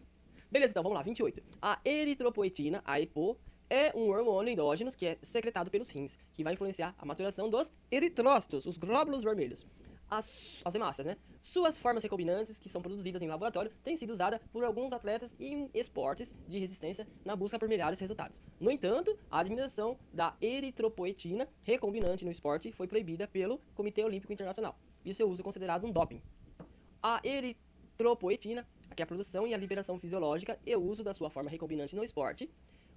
Beleza, então vamos lá, 28. A eritropoetina, a EPO, é um hormônio endógeno que é secretado pelos rins, que vai influenciar a maturação dos eritrócitos, os glóbulos vermelhos. As hemácias, né? Suas formas recombinantes, que são produzidas em laboratório, têm sido usadas por alguns atletas em esportes de resistência na busca por melhores resultados. No entanto, a administração da eritropoetina recombinante no esporte foi proibida pelo Comitê Olímpico Internacional e o seu uso é considerado um doping. A eritropoetina, que é a produção e a liberação fisiológica e o uso da sua forma recombinante no esporte,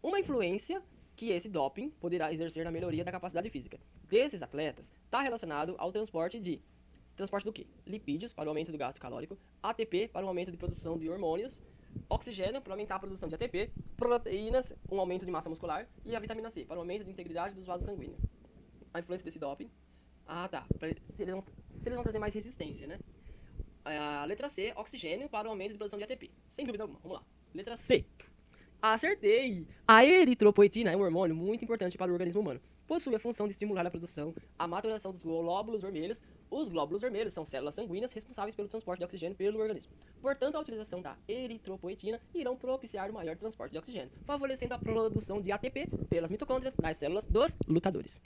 uma influência que esse doping poderá exercer na melhoria da capacidade física desses atletas está relacionado ao transporte do quê? Lipídios para o aumento do gasto calórico, ATP para o aumento de produção de hormônios, oxigênio para aumentar a produção de ATP, proteínas, um aumento de massa muscular e a vitamina C para o aumento de integridade dos vasos sanguíneos. A influência desse doping. Se eles vão trazer mais resistência, né? A letra C, oxigênio para o aumento de produção de ATP. Sem dúvida alguma. Vamos lá. Letra C. Acertei! A eritropoetina é um hormônio muito importante para o organismo humano. Possui a função de estimular a produção, a maturação dos glóbulos vermelhos. Os glóbulos vermelhos são células sanguíneas responsáveis pelo transporte de oxigênio pelo organismo. Portanto, a utilização da eritropoetina irão propiciar o maior transporte de oxigênio, favorecendo a produção de ATP pelas mitocôndrias das células dos lutadores.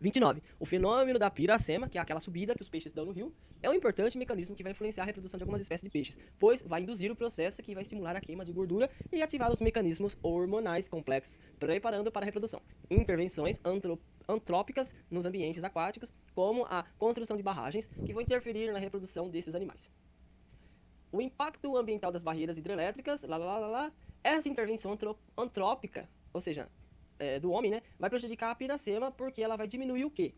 29. O fenômeno da piracema, que é aquela subida que os peixes dão no rio, é um importante mecanismo que vai influenciar a reprodução de algumas espécies de peixes, pois vai induzir o processo que vai estimular a queima de gordura e ativar os mecanismos hormonais complexos, preparando para a reprodução. Intervenções antrópicas nos ambientes aquáticos, como a construção de barragens, que vão interferir na reprodução desses animais. O impacto ambiental das barreiras hidrelétricas, essa intervenção antrópica, ou seja, do homem, né, vai prejudicar a piracema porque ela vai diminuir o quê?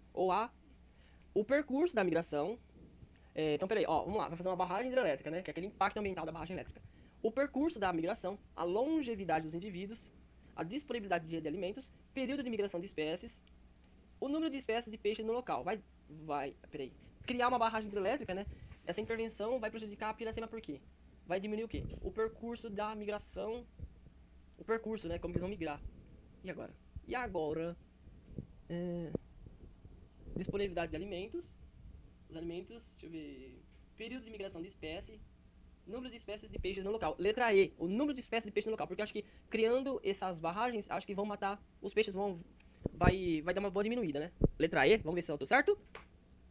O percurso da migração. Então, peraí, vamos lá, vai fazer uma barragem hidrelétrica, né, que é aquele impacto ambiental da barragem elétrica. O percurso da migração, a longevidade dos indivíduos, a disponibilidade de alimentos, período de migração de espécies, o número de espécies de peixe no local. Peraí. Criar uma barragem hidrelétrica, né? Essa intervenção vai prejudicar a piracema por quê? Vai diminuir o quê? O percurso da migração. O percurso, né? Como eles vão migrar. E agora? Disponibilidade de alimentos. Os alimentos, deixa eu ver. Período de migração de espécie. Número de espécies de peixes no local. Letra E, o número de espécies de peixes no local. Porque eu acho que criando essas barragens, acho que vão matar. Os peixes vai dar uma boa diminuída, né? Letra E, vamos ver se eu tô certo.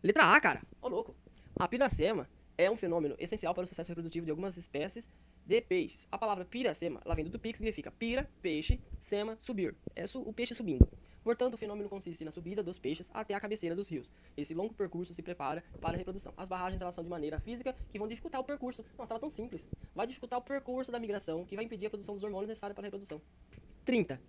Letra A, cara. Ô, louco. A piracema é um fenômeno essencial para o sucesso reprodutivo de algumas espécies de peixes. A palavra piracema, lá vem do tupi, que significa pira, peixe, sema, subir. É o peixe subindo. Portanto, o fenômeno consiste na subida dos peixes até a cabeceira dos rios. Esse longo percurso se prepara para a reprodução. As barragens elas são de maneira física que vão dificultar o percurso. Nossa, ela é tão simples. Vai dificultar o percurso da migração, que vai impedir a produção dos hormônios necessários para a reprodução. 30.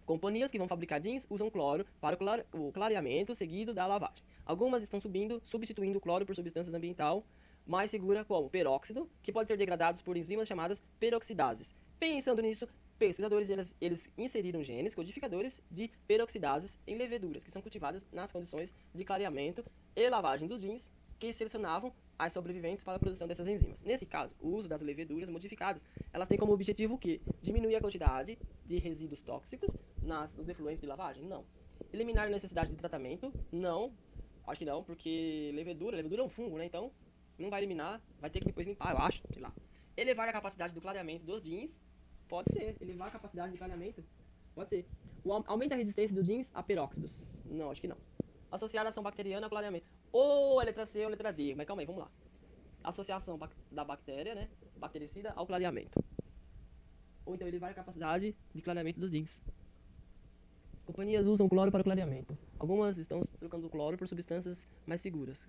Companhias que vão fabricar jeans usam cloro para o clareamento seguido da lavagem. Algumas estão substituindo o cloro por substâncias ambiental mais segura como peróxido, que pode ser degradados por enzimas chamadas peroxidases. Pensando nisso, pesquisadores eles inseriram genes codificadores de peroxidases em leveduras que são cultivadas nas condições de clareamento e lavagem dos jeans, que selecionavam as sobreviventes para a produção dessas enzimas. Nesse caso, o uso das leveduras modificadas, elas têm como objetivo o quê? Diminuir a quantidade de resíduos tóxicos nos efluentes de lavagem? Não. Eliminar a necessidade de tratamento? Não. Acho que não, porque levedura é um fungo, né? Então, não vai eliminar, vai ter que depois limpar, eu acho, sei lá. Elevar a capacidade do clareamento dos jeans? Pode ser. Elevar a capacidade de clareamento? Pode ser. Aumenta a resistência dos jeans a peróxidos? Não, acho que não. Associar a ação bacteriana ao clareamento. Ou a letra C ou a letra D. Mas calma aí, vamos lá. Associação da bactéria, né? Bactericida ao clareamento. Ou então elevar a capacidade de clareamento dos jeans. Companhias usam cloro para o clareamento. Algumas estão trocando o cloro por substâncias mais seguras.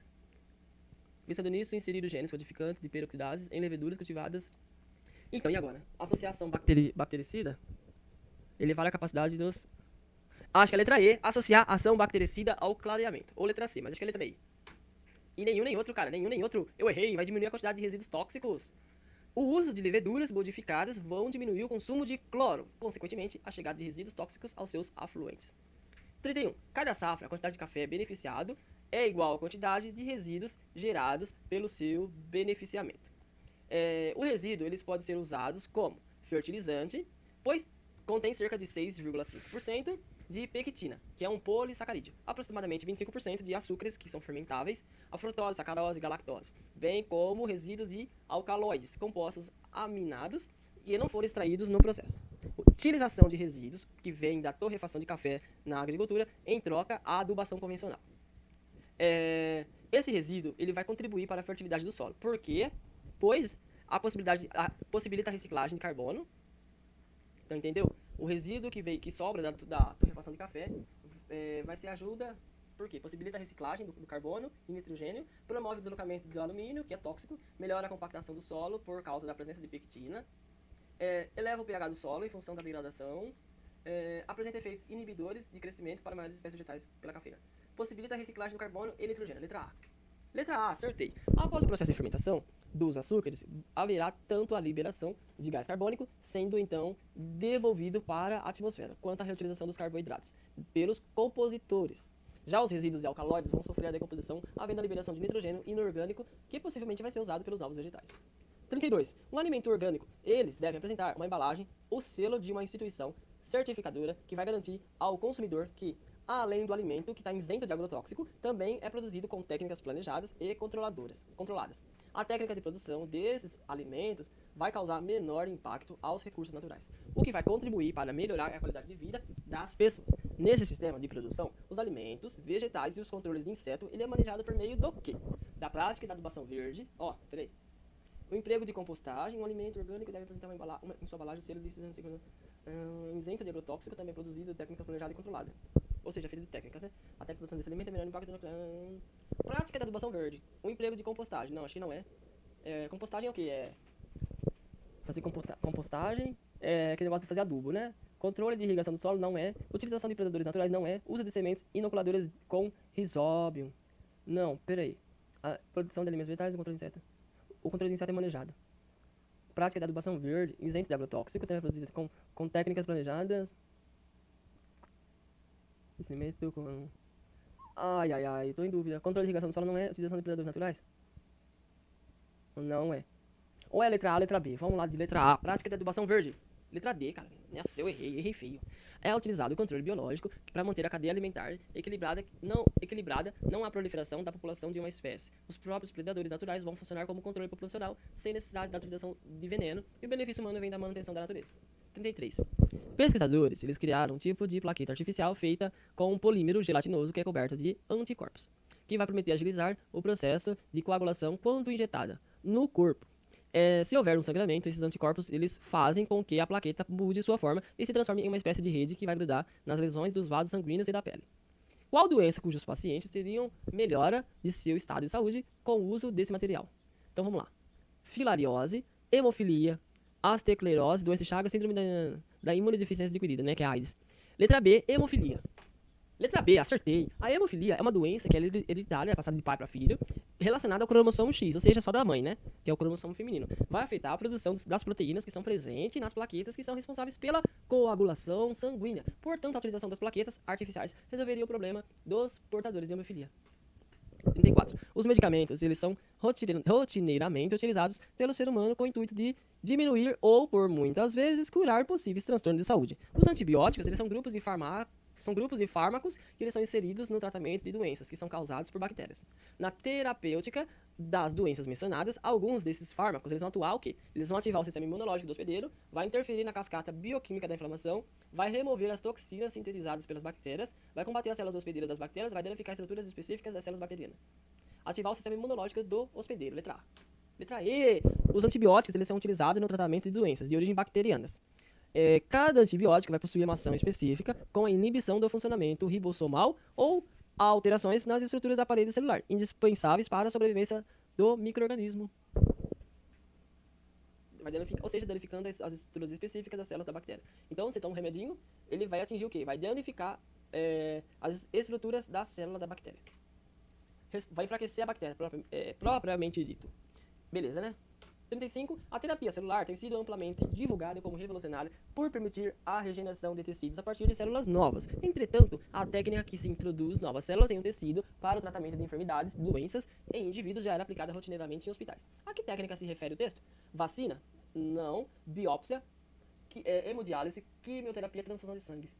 Pensando nisso, inserir os genes codificantes de peroxidases em leveduras cultivadas. Então, e agora? Associação bactericida? Elevar a capacidade dos... Acho que é a letra E. Associar ação bactericida ao clareamento. Ou letra C, mas acho que é a letra E. E nenhum nem outro, cara. Nenhum nem outro. Eu errei. Vai diminuir a quantidade de resíduos tóxicos. O uso de leveduras modificadas vão diminuir o consumo de cloro. Consequentemente, a chegada de resíduos tóxicos aos seus afluentes. 31. Cada safra, a quantidade de café beneficiado é igual à quantidade de resíduos gerados pelo seu beneficiamento. O resíduo eles podem ser usados como fertilizante, pois contém cerca de 6,5% de pectina, que é um polissacarídeo, aproximadamente 25% de açúcares que são fermentáveis, a frutose, sacarose e galactose, bem como resíduos de alcaloides, compostos aminados que não foram extraídos no processo. Utilização de resíduos que vêm da torrefação de café na agricultura em troca à adubação convencional. Esse resíduo ele vai contribuir para a fertilidade do solo. Por quê? Pois possibilita a reciclagem de carbono. Então, entendeu? O resíduo que sobra da torrefação de café vai ser ajuda, por quê? Possibilita a reciclagem do carbono e nitrogênio, promove o deslocamento do alumínio, que é tóxico, melhora a compactação do solo por causa da presença de pectina, eleva o pH do solo em função da degradação, apresenta efeitos inibidores de crescimento para maiores espécies vegetais pela cafeína. Possibilita a reciclagem do carbono e nitrogênio. Letra A. Letra A, acertei. Após o processo de fermentação dos açúcares, haverá tanto a liberação de gás carbônico, sendo então devolvido para a atmosfera, quanto a reutilização dos carboidratos pelos compositores. Já os resíduos e alcaloides vão sofrer a decomposição, havendo a liberação de nitrogênio inorgânico, que possivelmente vai ser usado pelos novos vegetais. 32. Um alimento orgânico. Eles devem apresentar uma embalagem, o selo de uma instituição certificadora que vai garantir ao consumidor que, além do alimento que está isento de agrotóxico, também é produzido com técnicas planejadas e controladas. A técnica de produção desses alimentos vai causar menor impacto aos recursos naturais, o que vai contribuir para melhorar a qualidade de vida das pessoas. Nesse sistema de produção, os alimentos, vegetais e os controles de inseto, ele é manejado por meio do quê? Da prática da adubação verde. O emprego de compostagem, um alimento orgânico deve apresentar em sua embalagem o selo de isento de agrotóxico, também produzido de técnica planejada e controlada. Ou seja, feita de técnicas, né? A técnica de produção desse alimento é menor impacto no... Prática da adubação verde. O emprego de compostagem. Não, acho que não é. Compostagem é o quê? Fazer compostagem, aquele negócio de fazer adubo, né? Controle de irrigação do solo não é. Utilização de predadores naturais não é. Uso de sementes inoculadoras com risóbio. Não, peraí. A produção de alimentos vegetais e o controle de inseto. O controle de inseto é manejado. Prática da adubação verde, isento de agrotóxico, também é produzida com técnicas planejadas. Abastecimento com... Ai, tô em dúvida. Controle de irrigação do solo não é utilização de predadores naturais? Não é. Ou é a letra A ou a letra B? Vamos lá de letra A. Prática de adubação verde. Letra D, cara. Nossa, eu errei feio. É utilizado o controle biológico para manter a cadeia alimentar equilibrada, não há proliferação da população de uma espécie. Os próprios predadores naturais vão funcionar como controle populacional, sem necessidade da utilização de veneno, e o benefício humano vem da manutenção da natureza. 33. Pesquisadores, eles criaram um tipo de plaqueta artificial feita com um polímero gelatinoso que é coberto de anticorpos, que vai permitir agilizar o processo de coagulação quando injetada no corpo. Se houver um sangramento, esses anticorpos eles fazem com que a plaqueta mude sua forma e se transforme em uma espécie de rede que vai grudar nas lesões dos vasos sanguíneos e da pele. Qual doença cujos pacientes teriam melhora de seu estado de saúde com o uso desse material? Então vamos lá. Filariose, hemofilia, osteoclerose, doença de Chagas, síndrome da imunodeficiência adquirida, né, que é a AIDS. Letra B, hemofilia. Letra B, acertei. A hemofilia é uma doença que é hereditária, é passada de pai para filho, relacionada ao cromossomo X, ou seja, só da mãe, né? Que é o cromossomo feminino. Vai afetar a produção das proteínas que são presentes nas plaquetas que são responsáveis pela coagulação sanguínea. Portanto, a utilização das plaquetas artificiais resolveria o problema dos portadores de hemofilia. 34. Os medicamentos, eles são rotineiramente utilizados pelo ser humano com o intuito de diminuir ou, por muitas vezes, curar possíveis transtornos de saúde. Os antibióticos, eles são grupos de fármacos que eles são inseridos no tratamento de doenças que são causadas por bactérias. Na terapêutica das doenças mencionadas, alguns desses fármacos eles vão atuar o quê? Eles vão ativar o sistema imunológico do hospedeiro, vai interferir na cascata bioquímica da inflamação, vai remover as toxinas sintetizadas pelas bactérias, vai combater as células hospedeiras das bactérias, vai danificar estruturas específicas das células bacterianas. Ativar o sistema imunológico do hospedeiro, letra A. Letra E. Os antibióticos eles são utilizados no tratamento de doenças de origem bacterianas. Cada antibiótico vai possuir uma ação específica com a inibição do funcionamento ribossomal ou alterações nas estruturas da parede celular, indispensáveis para a sobrevivência do micro-organismo. Ou seja, danificando as estruturas específicas das células da bactéria. Então, você toma um remedinho, ele vai atingir o quê? Vai danificar as estruturas da célula da bactéria. Vai enfraquecer a bactéria, propriamente dito. Beleza, né? 35. A terapia celular tem sido amplamente divulgada como revolucionária por permitir a regeneração de tecidos a partir de células novas. Entretanto, a técnica que se introduz novas células em um tecido para o tratamento de enfermidades, doenças em indivíduos já era aplicada rotineiramente em hospitais. A que técnica se refere o texto? Vacina? Não. Biópsia? Hemodiálise? Quimioterapia? Transfusão de sangue?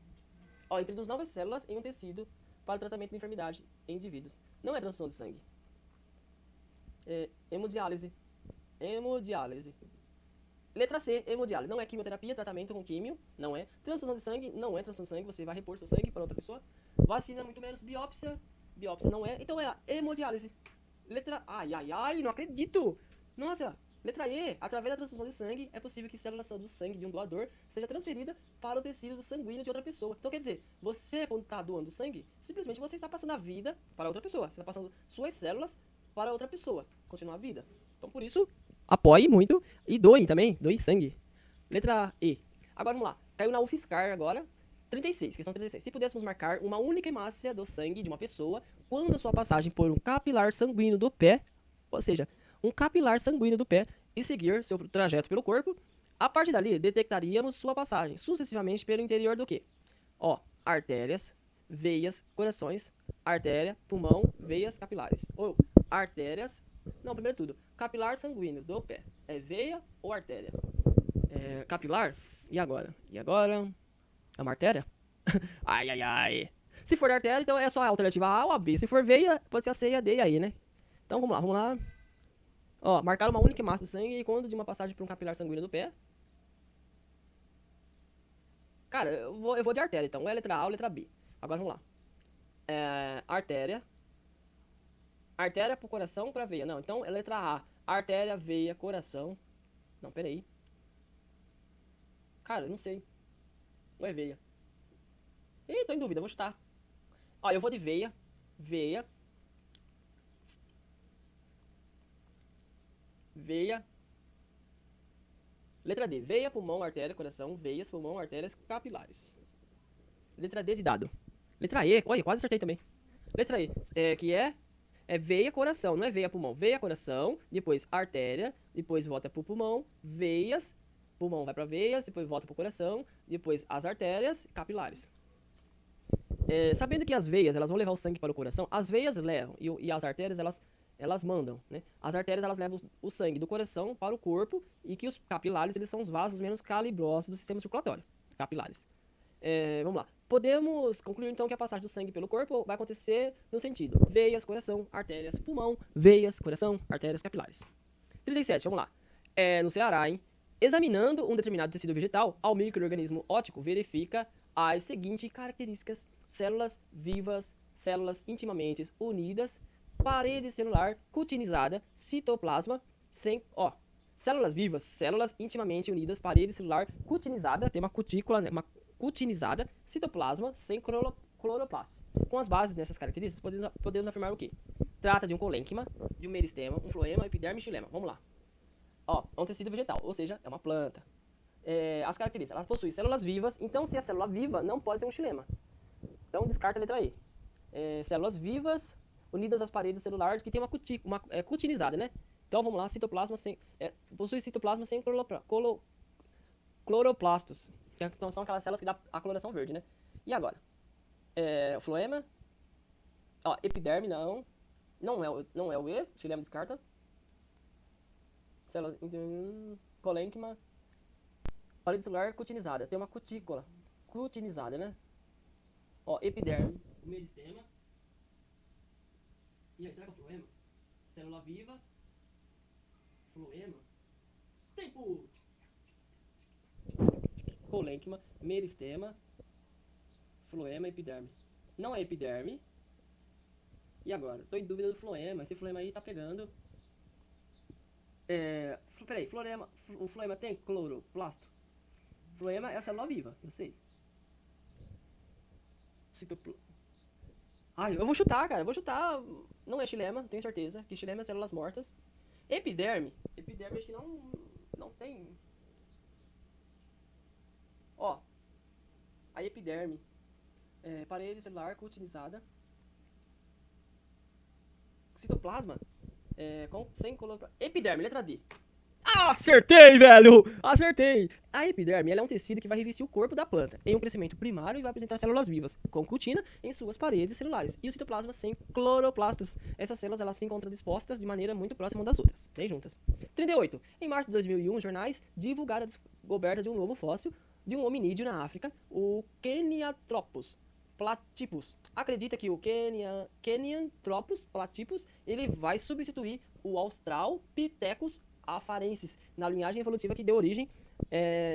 Introduz novas células em um tecido para o tratamento de enfermidades em indivíduos. Não é transfusão de sangue. Hemodiálise. Letra C, hemodiálise. Não é quimioterapia, tratamento com químio. Não é. Transfusão de sangue. Não é transfusão de sangue. Você vai repor seu sangue para outra pessoa. Vacina, muito menos. Biópsia. Biópsia não é. Então é a hemodiálise. Letra... Ai, não acredito. Nossa. Letra E. Através da transfusão de sangue, é possível que células do sangue de um doador seja transferida para o tecido sanguíneo de outra pessoa. Então, quer dizer, você, quando está doando sangue, simplesmente você está passando a vida para outra pessoa. Você está passando suas células para outra pessoa. Continuar a vida. Então, por isso... apoie muito e doe também, doe sangue. Letra E. Agora vamos lá. Caiu na UFSCar agora. 36, questão 36. Se pudéssemos marcar uma única hemácia do sangue de uma pessoa quando a sua passagem por um capilar sanguíneo do pé, ou seja, um capilar sanguíneo do pé e seguir seu trajeto pelo corpo, a partir dali detectaríamos sua passagem sucessivamente pelo interior do quê? Artérias, veias, corações, artéria, pulmão, veias, capilares. Ou artérias... Não, primeiro tudo, capilar sanguíneo do pé. É veia ou artéria? Capilar? E agora? É uma artéria? Ai. Se for artéria, então é só a alternativa A ou a B. Se for veia, pode ser a C, a D e a E, né? Então vamos lá. Marcar uma única massa do sangue quando de uma passagem por um capilar sanguíneo do pé. Cara, eu vou de artéria, então. Ou é letra A ou letra B. Agora vamos lá. Artéria. Artéria pro coração, pra veia. Não, então é letra A. Artéria, veia, coração. Não, peraí. Cara, eu não sei. Ou é veia? Ih, tô em dúvida, vou chutar. Eu vou de veia. Veia. Letra D. Veia, pulmão, artéria, coração, veias, pulmão, artérias, capilares. Letra D de dado. Letra E. Olha, quase acertei também. Letra E. Que é veia, coração. Não é veia, pulmão. Veia, coração. Depois artéria. Depois volta pro pulmão. Veias. Pulmão vai pra veias. Depois volta pro coração. Depois as artérias. Capilares. Sabendo que as veias elas vão levar o sangue para o coração, as veias levam e as artérias elas mandam, né? As artérias elas levam o sangue do coração para o corpo e que os capilares eles são os vasos menos calibrosos do sistema circulatório. Capilares. Vamos lá. Podemos concluir então que a passagem do sangue pelo corpo vai acontecer no sentido veias, coração, artérias, pulmão, veias, coração, artérias, capilares. 37, vamos lá. No Ceará, hein? Examinando um determinado tecido vegetal, ao micro-organismo óptico verifica as seguintes características: células vivas, células intimamente unidas, parede celular cutinizada, citoplasma sem... células vivas, células intimamente unidas, parede celular cutinizada, tem uma cutícula, né, uma cutinizada, citoplasma sem cloroplastos. Com as bases dessas características, podemos afirmar o quê? Trata de um colênquima, de um meristema, um floema, epiderme e xilema. Vamos lá. É um tecido vegetal, ou seja, é uma planta. As características, elas possuem células vivas, então se é célula viva, não pode ser um xilema. Então descarta a letra E. Células vivas, unidas às paredes celulares, que tem uma cutinizada, né? Então vamos lá, citoplasma sem... possui citoplasma sem cloroplastos. Então são aquelas células que dão a coloração verde, né? E agora? Floema. Epiderme, não é o E, xilema descarta. Célula colênquima. Parede celular cutinizada. Tem uma cutícula cutinizada, né? Epiderme, meristema. E aí, será que é o floema? Célula viva. Floema. Tempo. Colênquima, meristema, floema, epiderme. Não é epiderme. E agora? Tô em dúvida do floema. Esse floema aí tá pegando. Peraí, o floema tem cloroplasto? Floema é a célula viva, eu sei. Eu vou chutar, cara. Não é xilema, tenho certeza. Que xilema é células mortas. Epiderme acho que não tem. A epiderme. Parede celular cutinizada. Citoplasma. Sem coloração. Epiderme, letra D. Acertei, velho! Acertei! A epiderme ela é um tecido que vai revestir o corpo da planta em um crescimento primário e vai apresentar células vivas, com cutina em suas paredes celulares. E o citoplasma sem cloroplastos. Essas células elas se encontram dispostas de maneira muito próxima umas das outras, bem juntas. 38. Em março de 2001, jornais divulgaram a descoberta de um novo fóssil de um hominídeo na África, o Kenyanthropus platypus. Acredita que o Kenyanthropus platypus ele vai substituir o Australopithecus afarensis na linhagem evolutiva que deu origem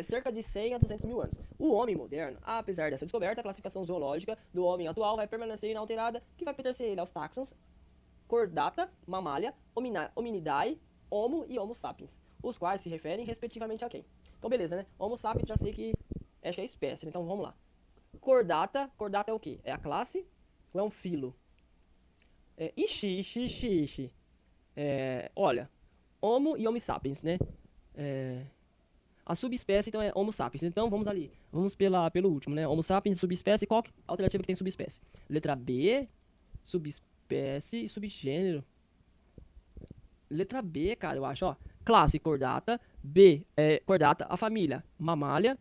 cerca de 100 a 200 mil anos. O homem moderno, apesar dessa descoberta, a classificação zoológica do homem atual vai permanecer inalterada, que vai pertencer ele aos taxons Chordata, Mammalia, Hominidae, Homo e Homo sapiens, os quais se referem respectivamente a quem? Então beleza, né? Homo sapiens já sei que acho que é espécie, então vamos lá. Chordata é o quê? É a classe ou é um filo? Olha, Homo e Homo sapiens, né? A subespécie, então, é Homo sapiens. Então, vamos ali. Vamos pelo último, né? Homo sapiens, subespécie. Qual a alternativa que tem subespécie? Letra B, subespécie e subgênero. Letra B, cara, eu acho, Classe, Chordata. B, Chordata, a família, Mammalia.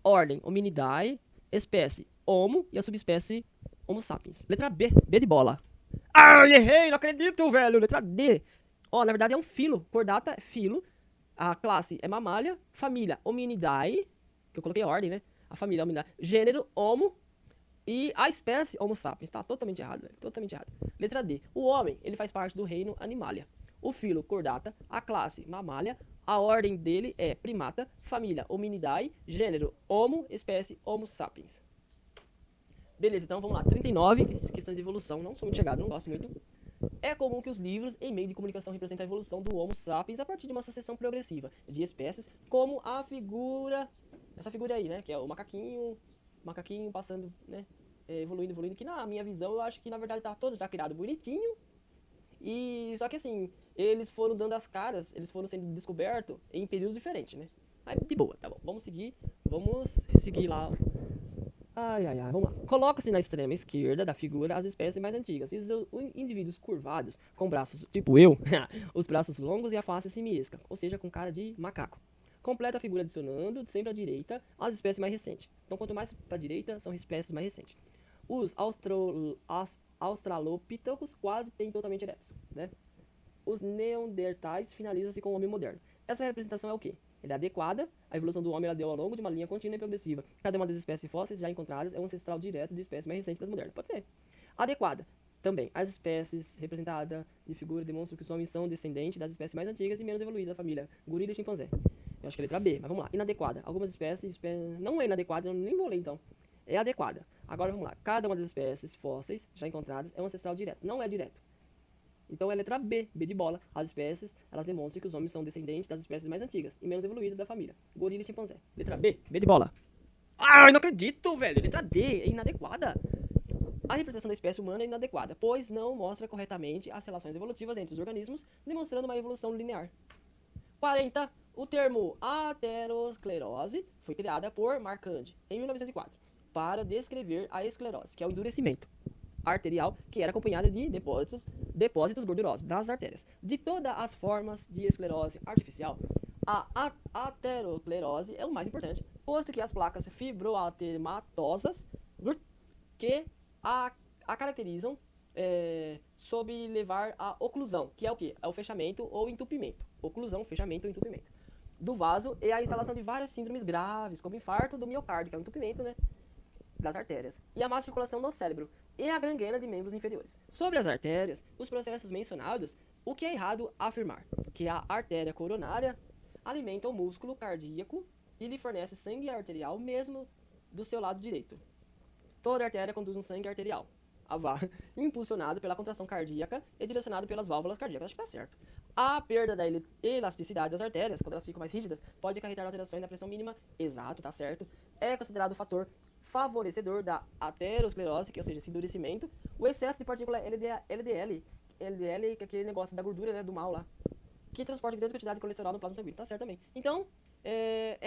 Ordem, Hominidae. Espécie, Homo. E a subespécie, Homo sapiens. Letra B, B de bola. Errei, não acredito, velho. Letra D. Na verdade é um filo. Chordata é filo. A classe é Mammalia. Família, Hominidae. Que eu coloquei ordem, né? A família, Hominidae. Gênero, Homo. E a espécie, Homo sapiens. Tá totalmente errado, velho. Totalmente errado. Letra D. O homem, ele faz parte do reino Animalia. O filo, Chordata. A classe, Mammalia. A ordem dele é primata. Família, Hominidae. Gênero, Homo. Espécie, Homo sapiens. Beleza, então vamos lá. 39, questões de evolução. Não sou muito chegado, não gosto muito. É comum que os livros em meio de comunicação representem a evolução do Homo sapiens a partir de uma sucessão progressiva de espécies, como a figura... Essa figura aí, né? Que é o macaquinho passando, né? Evoluindo, que na minha visão eu acho que na verdade tá todo já criado bonitinho. E só que assim, eles foram dando as caras, eles foram sendo descobertos em períodos diferentes, né? Mas de boa, tá bom. Vamos seguir lá. Vamos lá. Coloca-se na extrema esquerda da figura as espécies mais antigas. E os indivíduos curvados, com braços, tipo eu, os braços longos e a face simiesca, ou seja, com cara de macaco. Completa a figura adicionando, sempre à direita, as espécies mais recentes. Então, quanto mais para a direita, são espécies mais recentes. Os australopithecus quase têm totalmente eretos, né? Os neandertais finalizam-se com o homem moderno. Essa representação é o quê? Ela é adequada. A evolução do homem ela deu ao longo de uma linha contínua e progressiva. Cada uma das espécies fósseis já encontradas é um ancestral direto de espécies mais recentes das modernas. Pode ser. Adequada. Também, as espécies representadas de figura demonstram que os homens são descendentes das espécies mais antigas e menos evoluídas da família gorila e chimpanzé. Eu acho que é a letra B, mas vamos lá. Inadequada. Algumas espécies... Não é inadequada, eu nem vou ler então. É adequada. Agora vamos lá. Cada uma das espécies fósseis já encontradas é um ancestral direto. Não é direto. Então é a letra B, B de bola. As espécies, elas demonstram que os homens são descendentes das espécies mais antigas e menos evoluídas da família. Gorila e chimpanzé. Letra B, B de bola. Ah, eu não acredito, velho. Letra D, é inadequada. A representação da espécie humana é inadequada, pois não mostra corretamente as relações evolutivas entre os organismos, demonstrando uma evolução linear. 40. O termo aterosclerose foi criada por Marcandi em 1904 para descrever a esclerose, que é o endurecimento arterial, que era acompanhada de depósitos gordurosos das artérias. De todas as formas de esclerose artificial, a aterosclerose é o mais importante, posto que as placas fibroatematosas que a caracterizam sob levar à oclusão, que é o quê? É o fechamento ou entupimento. Oclusão, fechamento ou entupimento do vaso e a instalação de várias síndromes graves, como infarto do miocárdio, que é o entupimento, né, das artérias, e a má circulação no cérebro e a gangrena de membros inferiores. Sobre as artérias, os processos mencionados, o que é errado afirmar? Que a artéria coronária alimenta o músculo cardíaco e lhe fornece sangue arterial mesmo do seu lado direito. Toda artéria conduz um sangue arterial, impulsionado pela contração cardíaca e direcionado pelas válvulas cardíacas. Acho que tá certo. A perda da elasticidade das artérias, quando elas ficam mais rígidas, pode acarretar alterações na pressão mínima. Exato, tá certo. É considerado fator favorecedor da aterosclerose, que ou seja, esse endurecimento. O excesso de partícula LDL, que é aquele negócio da gordura, né, do mal lá, que transporta grande quantidade de colesterol no plasma sanguíneo. Tá certo também. Então,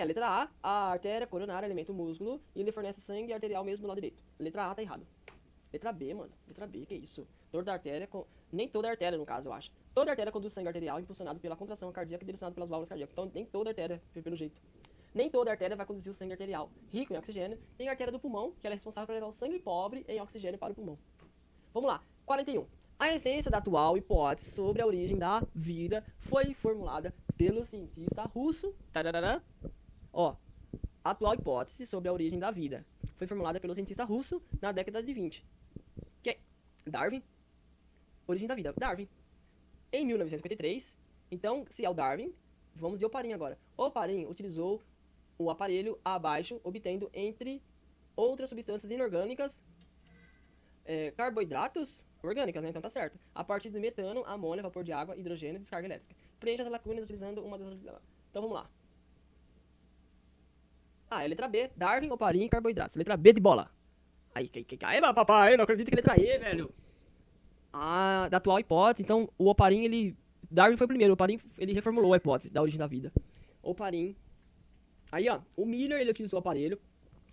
letra A artéria coronária alimenta o músculo e ele fornece sangue arterial mesmo do lado direito. Letra A tá errado. Letra B, mano. Letra B, que isso? Toda artéria, nem toda artéria no caso, eu acho. Toda artéria conduz sangue arterial impulsionado pela contração cardíaca e direcionado pelas válvulas cardíacas. Então, nem toda artéria, pelo jeito. Nem toda artéria vai conduzir o sangue arterial rico em oxigênio. Tem a artéria do pulmão, que ela é responsável por levar o sangue pobre em oxigênio para o pulmão. Vamos lá. 41. A essência da atual hipótese sobre a origem da vida foi formulada pelo cientista russo. Tararara, ó, a atual hipótese sobre a origem da vida foi formulada pelo cientista russo na década de 20. Que é Darwin. Origem da vida, Darwin. Em 1953, então, se é o Darwin, vamos de Oparin agora. Oparin utilizou o aparelho abaixo, obtendo, entre outras substâncias inorgânicas, carboidratos orgânicas, né? Então tá certo. A partir do metano, amônia, vapor de água, hidrogênio e descarga elétrica. Preencha as lacunas utilizando uma das... Então vamos lá. É letra B, Darwin, Oparin e carboidratos. Letra B de bola. Aí, papai, eu não acredito que letra E, velho. Da atual hipótese, então, o Oparin, Darwin foi o primeiro, o Oparin, ele reformulou a hipótese da origem da vida. Oparin. Aí, ó, o Miller, ele utilizou o aparelho,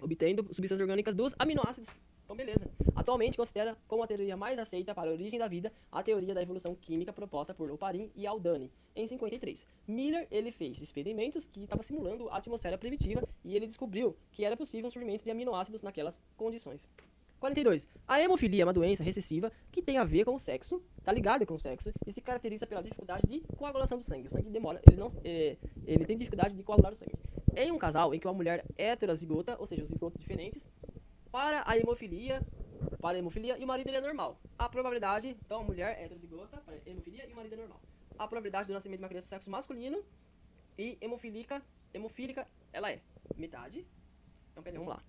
obtendo substâncias orgânicas dos aminoácidos. Então, beleza. Atualmente, considera como a teoria mais aceita para a origem da vida a teoria da evolução química proposta por Oparin e Haldane, em 53. Miller, ele fez experimentos que estavam simulando a atmosfera primitiva e ele descobriu que era possível um surgimento de aminoácidos naquelas condições. 42. A hemofilia é uma doença recessiva que tem a ver com o sexo, tá ligada com o sexo, e se caracteriza pela dificuldade de coagulação do sangue. O sangue demora, ele tem dificuldade de coagular o sangue. Em um casal em que uma mulher heterozigota, ou seja, os zigotos diferentes, para a hemofilia e o marido ele é normal. A probabilidade, então a mulher heterozigota para a hemofilia e o marido é normal. A probabilidade do nascimento de uma criança do sexo masculino e hemofílica, ela é metade. Então, peraí, vamos lá.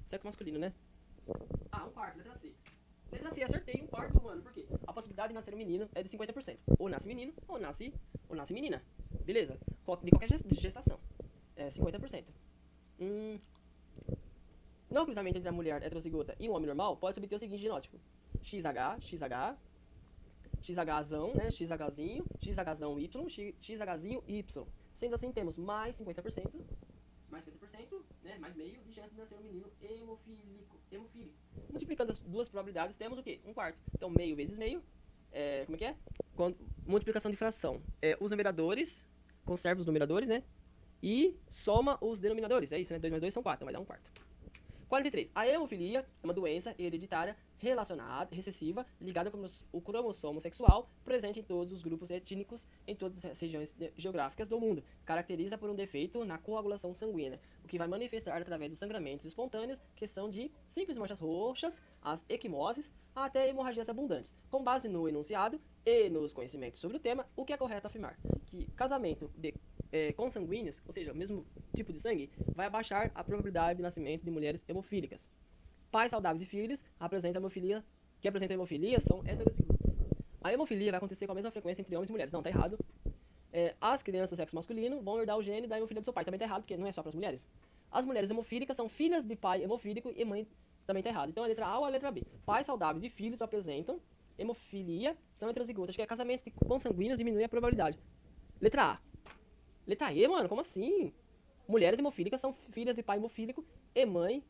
Sexo masculino, né? Um quarto, letra C. Letra C, acertei, um quarto, mano. Por quê? A possibilidade de nascer um menino é de 50%. Ou nasce menino, ou nasce menina. Beleza? De qualquer gestação. 50%. No cruzamento entre a mulher heterozigota e um homem normal, pode-se obter o seguinte genótipo. XHzão, né? XHzinho, XHzão Y, XHzinho Y. Sendo assim, temos mais 50%. Mais 50%, né, mais meio de chance de nascer um menino hemofílico. Multiplicando as duas probabilidades, temos o quê? Um quarto. Então, meio vezes meio, como é que é? Multiplicação de fração. Os numeradores, conserva os numeradores, né? E soma os denominadores. É isso, né? 2 mais 2 são 4, então vai dar um quarto. 43. A hemofilia é uma doença hereditária relacionada, recessiva, ligada com o cromossomo sexual, presente em todos os grupos étnicos, em todas as regiões geográficas do mundo. Caracteriza por um defeito na coagulação sanguínea, o que vai manifestar através dos sangramentos espontâneos, que são de simples manchas roxas, as equimoses, até hemorragias abundantes. Com base no enunciado e nos conhecimentos sobre o tema, o que é correto afirmar? Que casamento de consanguíneos, ou seja, o mesmo tipo de sangue, vai abaixar a probabilidade de nascimento de mulheres hemofílicas. Pais saudáveis e filhos que apresentam hemofilia são heterozigotos. A hemofilia vai acontecer com a mesma frequência entre homens e mulheres. Não, tá errado. As crianças do sexo masculino vão herdar o gene da hemofilia do seu pai. Também tá errado, porque não é só para as mulheres. As mulheres hemofílicas são filhas de pai hemofílico e mãe também tá errado. Então a letra A ou a letra B. Pais saudáveis e filhos apresentam hemofilia são heterozigotos. Acho que casamento de consanguíneos diminui a probabilidade. Letra A. Letra E, mano, como assim? Mulheres hemofílicas são filhas de pai hemofílico e mãe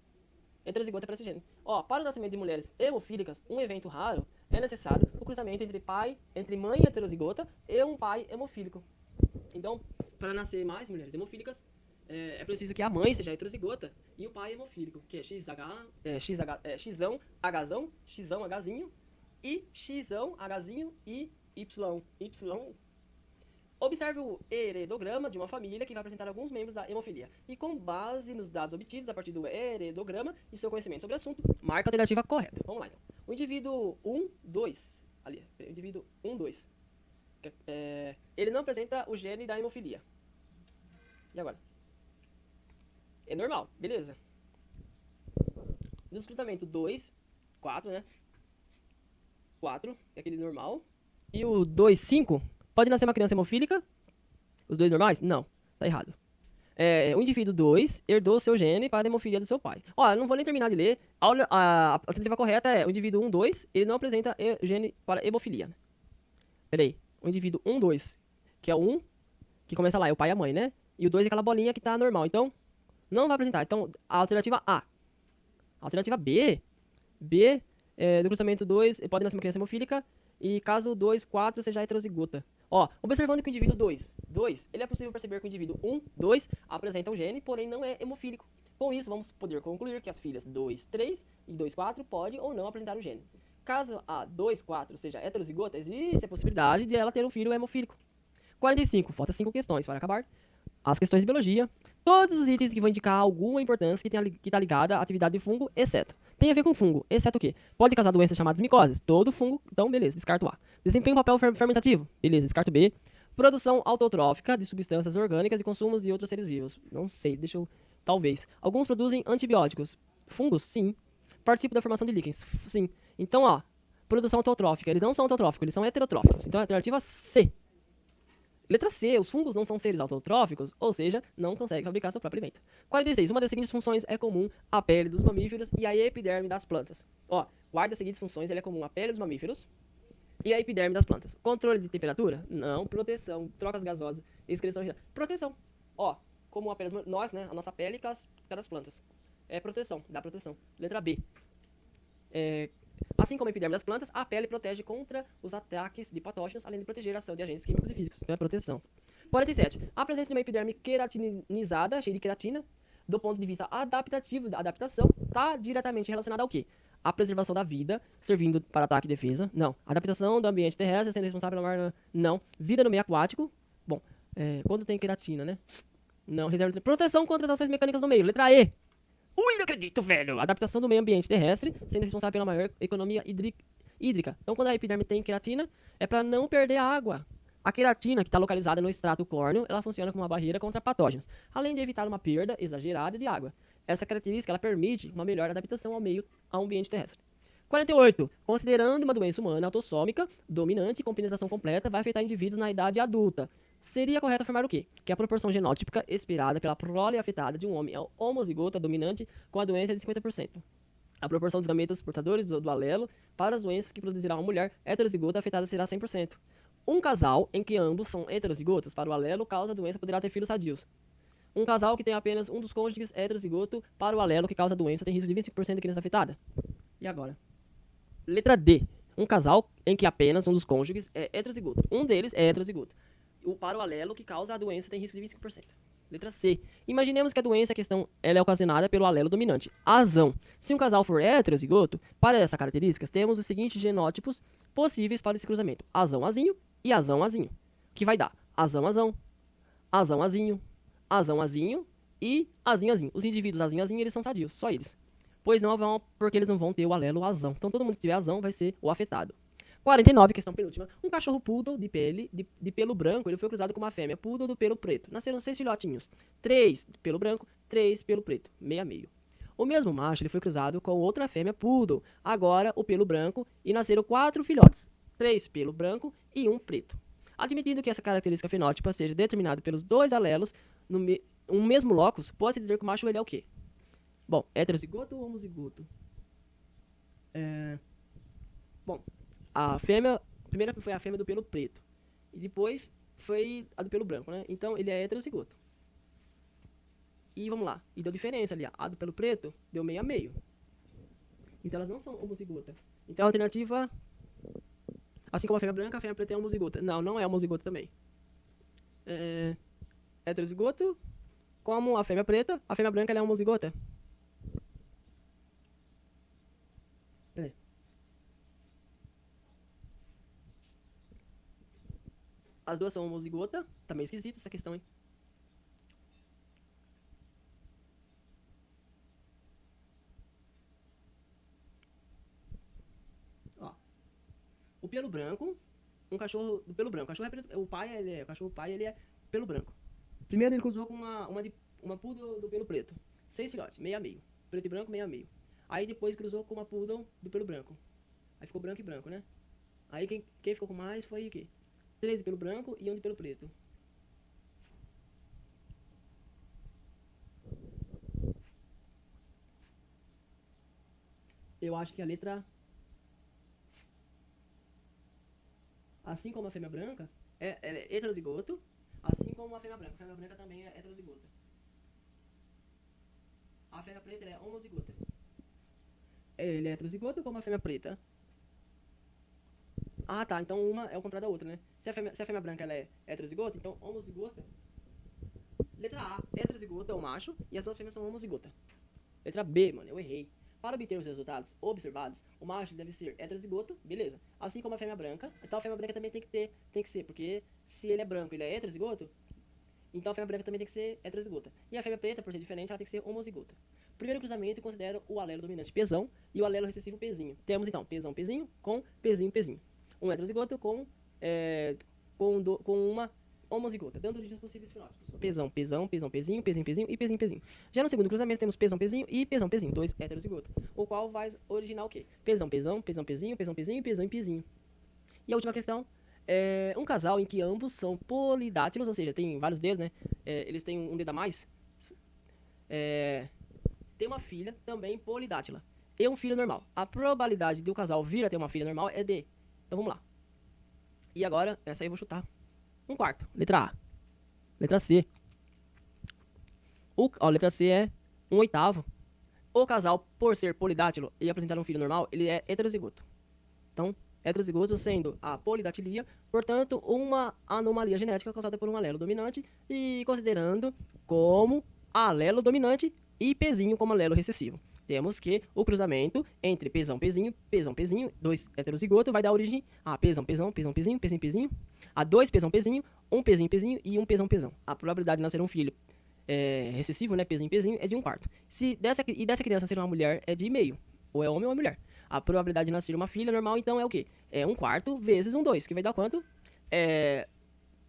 heterozigota para esse gene. Para o nascimento de mulheres hemofílicas, um evento raro, é necessário o cruzamento entre mãe heterozigota e um pai hemofílico. Então, para nascer mais mulheres hemofílicas, é preciso que a mãe seja heterozigota e o pai hemofílico, que é Xão, Hzinho e Xão, Hzinho e Y. Observe o heredograma de uma família que vai apresentar alguns membros da hemofilia. E com base nos dados obtidos a partir do heredograma e seu conhecimento sobre o assunto, marca a alternativa correta. Vamos lá, então. O indivíduo 1, 2. Ali, o indivíduo 1, 2. Ele não apresenta o gene da hemofilia. E agora? É normal, beleza. Descruzamento 2, 4, né? 4, é aquele normal. E o 2, 5... Pode nascer uma criança hemofílica? Os dois normais? Não, tá errado. O indivíduo 2 herdou seu gene para a hemofilia do seu pai. Não vou nem terminar de ler. A alternativa correta é o indivíduo 1, 2, ele não apresenta gene para hemofilia. Peraí, o indivíduo 1, 2, que é o 1, que começa lá, é o pai e a mãe, né? E o 2 é aquela bolinha que tá normal, então não vai apresentar. Então, a alternativa A. A alternativa B, do cruzamento 2, pode nascer uma criança hemofílica, e caso 2, 4 seja heterozigota. Observando que o indivíduo 2, ele é possível perceber que o indivíduo 1, 2 apresenta o gene, porém não é hemofílico. Com isso, vamos poder concluir que as filhas 2, 3 e 2, 4 podem ou não apresentar o gene. Caso a 2, 4 seja heterozigota, existe a possibilidade de ela ter um filho hemofílico. 45, falta 5 questões para acabar. As questões de biologia. Todos os itens que vão indicar alguma importância que está ligada à atividade de fungo, exceto. Tem a ver com fungo, exceto o quê? Pode causar doenças chamadas micoses. Todo fungo, então beleza, descarto A. Desempenha um papel fermentativo, beleza, descarto B. Produção autotrófica de substâncias orgânicas e consumos de outros seres vivos. Não sei, talvez. Alguns produzem antibióticos. Fungos, sim. Participam da formação de líquens, sim. Então, produção autotrófica. Eles não são autotróficos, eles são heterotróficos. Então, a alternativa C. Letra C, os fungos não são seres autotróficos, ou seja, não conseguem fabricar seu próprio alimento. 46. Uma das seguintes funções é comum à pele dos mamíferos e à epiderme das plantas. Guarda as seguintes funções, ele é comum à pele dos mamíferos e à epiderme das plantas. Controle de temperatura? Não. Proteção, trocas gasosas, excreção... Proteção. Como a pele nós, né, a nossa pele com as plantas. Proteção, dá proteção. Letra B. Assim como a epiderme das plantas, a pele protege contra os ataques de patógenos, além de proteger a ação de agentes químicos e físicos. Então é proteção. 47. A presença de uma epiderme queratinizada, cheia de queratina, do ponto de vista adaptativo, da adaptação, está diretamente relacionada ao quê? A preservação da vida, servindo para ataque e defesa. Não. Adaptação do ambiente terrestre, sendo responsável pela mar... Não. Vida no meio aquático. Bom, quando tem queratina, né? Não. Reserva de... Proteção contra as ações mecânicas no meio. Letra E. Ui, não acredito, velho! Adaptação do meio ambiente terrestre, sendo responsável pela maior economia hídrica. Então, quando a epiderme tem queratina, é para não perder a água. A queratina, que está localizada no extrato córneo, ela funciona como uma barreira contra patógenos, além de evitar uma perda exagerada de água. Essa característica ela permite uma melhor adaptação ao ambiente terrestre. 48. Considerando uma doença humana autossômica, dominante, com penetração completa, vai afetar indivíduos na idade adulta. Seria correto afirmar o quê? Que a proporção genótipica esperada pela prole afetada de um homem homozigota dominante com a doença é de 50%. A proporção dos gametas portadores do alelo para as doenças que produzirá uma mulher heterozigota afetada será 100%. Um casal em que ambos são heterozigotos para o alelo causa a doença poderá ter filhos sadios. Um casal que tem apenas um dos cônjuges heterozigoto para o alelo que causa a doença tem risco de 25% de criança afetada. E agora? Letra D. Um casal em que apenas um dos cônjuges é heterozigoto. Um deles é heterozigoto. Para o alelo que causa a doença tem risco de 25%. Letra C. Imaginemos que a doença em questão ela é ocasionada pelo alelo dominante, azão. Se um casal for heterozigoto, para essas características, temos os seguintes genótipos possíveis para esse cruzamento: azão-azinho e azão-azinho. Que vai dar azão-azão, azão-azinho, azão-azinho e azinho-azinho. Os indivíduos azinho-azinho, eles são sadios, só eles. Pois não vão, porque eles não vão ter o alelo azão. Então todo mundo que tiver azão vai ser o afetado. 49, questão penúltima. Um cachorro poodle de pelo branco, ele foi cruzado com uma fêmea poodle do pelo preto. Nasceram 6 filhotinhos. 3 pelo branco, 3 pelo preto. Meio a meio. O mesmo macho, ele foi cruzado com outra fêmea poodle. Agora, o pelo branco. E nasceram 4 filhotes. 3 pelo branco e 1 preto. Admitindo que essa característica fenótipa seja determinada pelos dois alelos no um mesmo locus, pode-se dizer que o macho ele é o quê? Bom, heterozigoto ou homozigoto? Bom, a fêmea, primeiro foi a fêmea do pelo preto. E depois foi a do pelo branco, né? Então ele é heterozigoto. E vamos lá. E deu diferença ali. A do pelo preto deu meio a meio. Então elas não são homozigota. Então a alternativa, assim como a fêmea branca, a fêmea preta é homozigota. Não, não é homozigota também. Heterozigoto, como a fêmea preta, a fêmea branca ela é homozigota. Peraí. As duas são homozigota. Tá meio esquisita essa questão, hein? Ó. O pelo branco, um cachorro do pelo branco. O cachorro é preto, o cachorro pai, ele é pelo branco. Primeiro ele cruzou com uma poodle do pelo preto. 6 filhotes, meio a meio. Preto e branco, meio a meio. Aí depois cruzou com uma poodle do pelo branco. Aí ficou branco e branco, né? Aí quem ficou com mais foi o quê? 3 de pelo branco e 1 de pelo preto. Eu acho que a letra, assim como a fêmea branca, ela é heterozigoto, assim como a fêmea branca. A fêmea branca também é heterozigota. A fêmea preta é homozigota. Ele é heterozigoto como a fêmea preta. Ah, tá. Então uma é o contrário da outra, né? Se a fêmea branca ela é heterozigota, então homozigota. Letra A, heterozigota é o macho e as duas fêmeas são homozigota. Letra B, mano, eu errei. Para obter os resultados observados, o macho deve ser heterozigoto, beleza. Assim como a fêmea branca. Então a fêmea branca também tem que ser, porque se ele é branco e ele é heterozigoto, então a fêmea branca também tem que ser heterozigota. E a fêmea preta, por ser diferente, ela tem que ser homozigota. Primeiro cruzamento considera o alelo dominante Pzão e o alelo recessivo Pzinho. Temos então Pzão, Pzinho com Pzinho, Pzinho. Um heterozigoto com uma homozigota, dando origem aos possíveis fenótipos. Pzão, Pzão, Pzão, Pzinho, Pzinho, Pzinho e Pzinho, Pzinho. Já no segundo cruzamento temos Pzão, Pzinho e Pzão, Pzinho, dois heterozigotos, o qual vai originar o quê? Pzão, Pzão, Pzão, Pzinho, Pzão, Pzinho e Pzão e Pzinho. E a última questão é um casal em que ambos são polidátilos, ou seja, tem vários dedos, né? Eles têm um dedo a mais. Tem uma filha também polidátila e um filho normal. A probabilidade de o casal vir a ter uma filha normal é D. Então vamos lá. E agora, essa aí eu vou chutar. 1/4. Letra A. Letra C. Letra C é 1/8. O casal, por ser polidátilo e apresentar um filho normal, ele é heterozigoto. Então, heterozigoto sendo a polidatilia, portanto, uma anomalia genética causada por um alelo dominante e considerando como alelo dominante e Pzinho como alelo recessivo. Temos que o cruzamento entre Pzão, Pzinho, Pzão, Pzinho, dois heterozigotos, vai dar origem a Pzão, Pzão, Pzão, Pzinho, Pzinho, Pzinho, a 2 Pzão, Pzinho, 1 Pzinho, Pzinho e 1 Pzão, Pzão. A probabilidade de nascer um filho recessivo, né, Pzinho, Pzinho, é de 1/4. E dessa criança ser uma mulher é de meio, ou é homem ou é mulher. A probabilidade de nascer uma filha normal, então, é o quê? É 1/4 vezes 2, que vai dar quanto?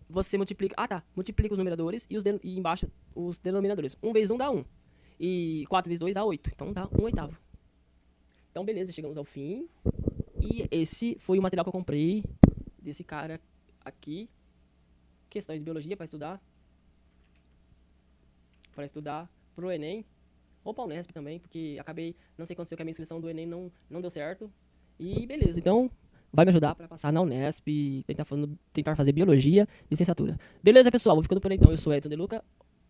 Você multiplica... multiplica os numeradores e embaixo os denominadores. 1 vezes 1 dá 1. E 4 vezes 2 dá 8. Então dá 1/8. Então beleza, chegamos ao fim. E esse foi o material que eu comprei desse cara aqui. Questões de biologia para estudar. Para estudar pro Enem. Ou para o Unesp também, porque acabei... Não sei o que aconteceu, que a minha inscrição do Enem não deu certo. E beleza, então vai me ajudar para passar na Unesp e tentar fazer biologia, licenciatura. Beleza, pessoal? Vou ficando por aí então. Eu sou Edson De Luca.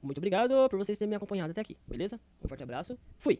Muito obrigado por vocês terem me acompanhado até aqui, beleza? Um forte abraço. Fui!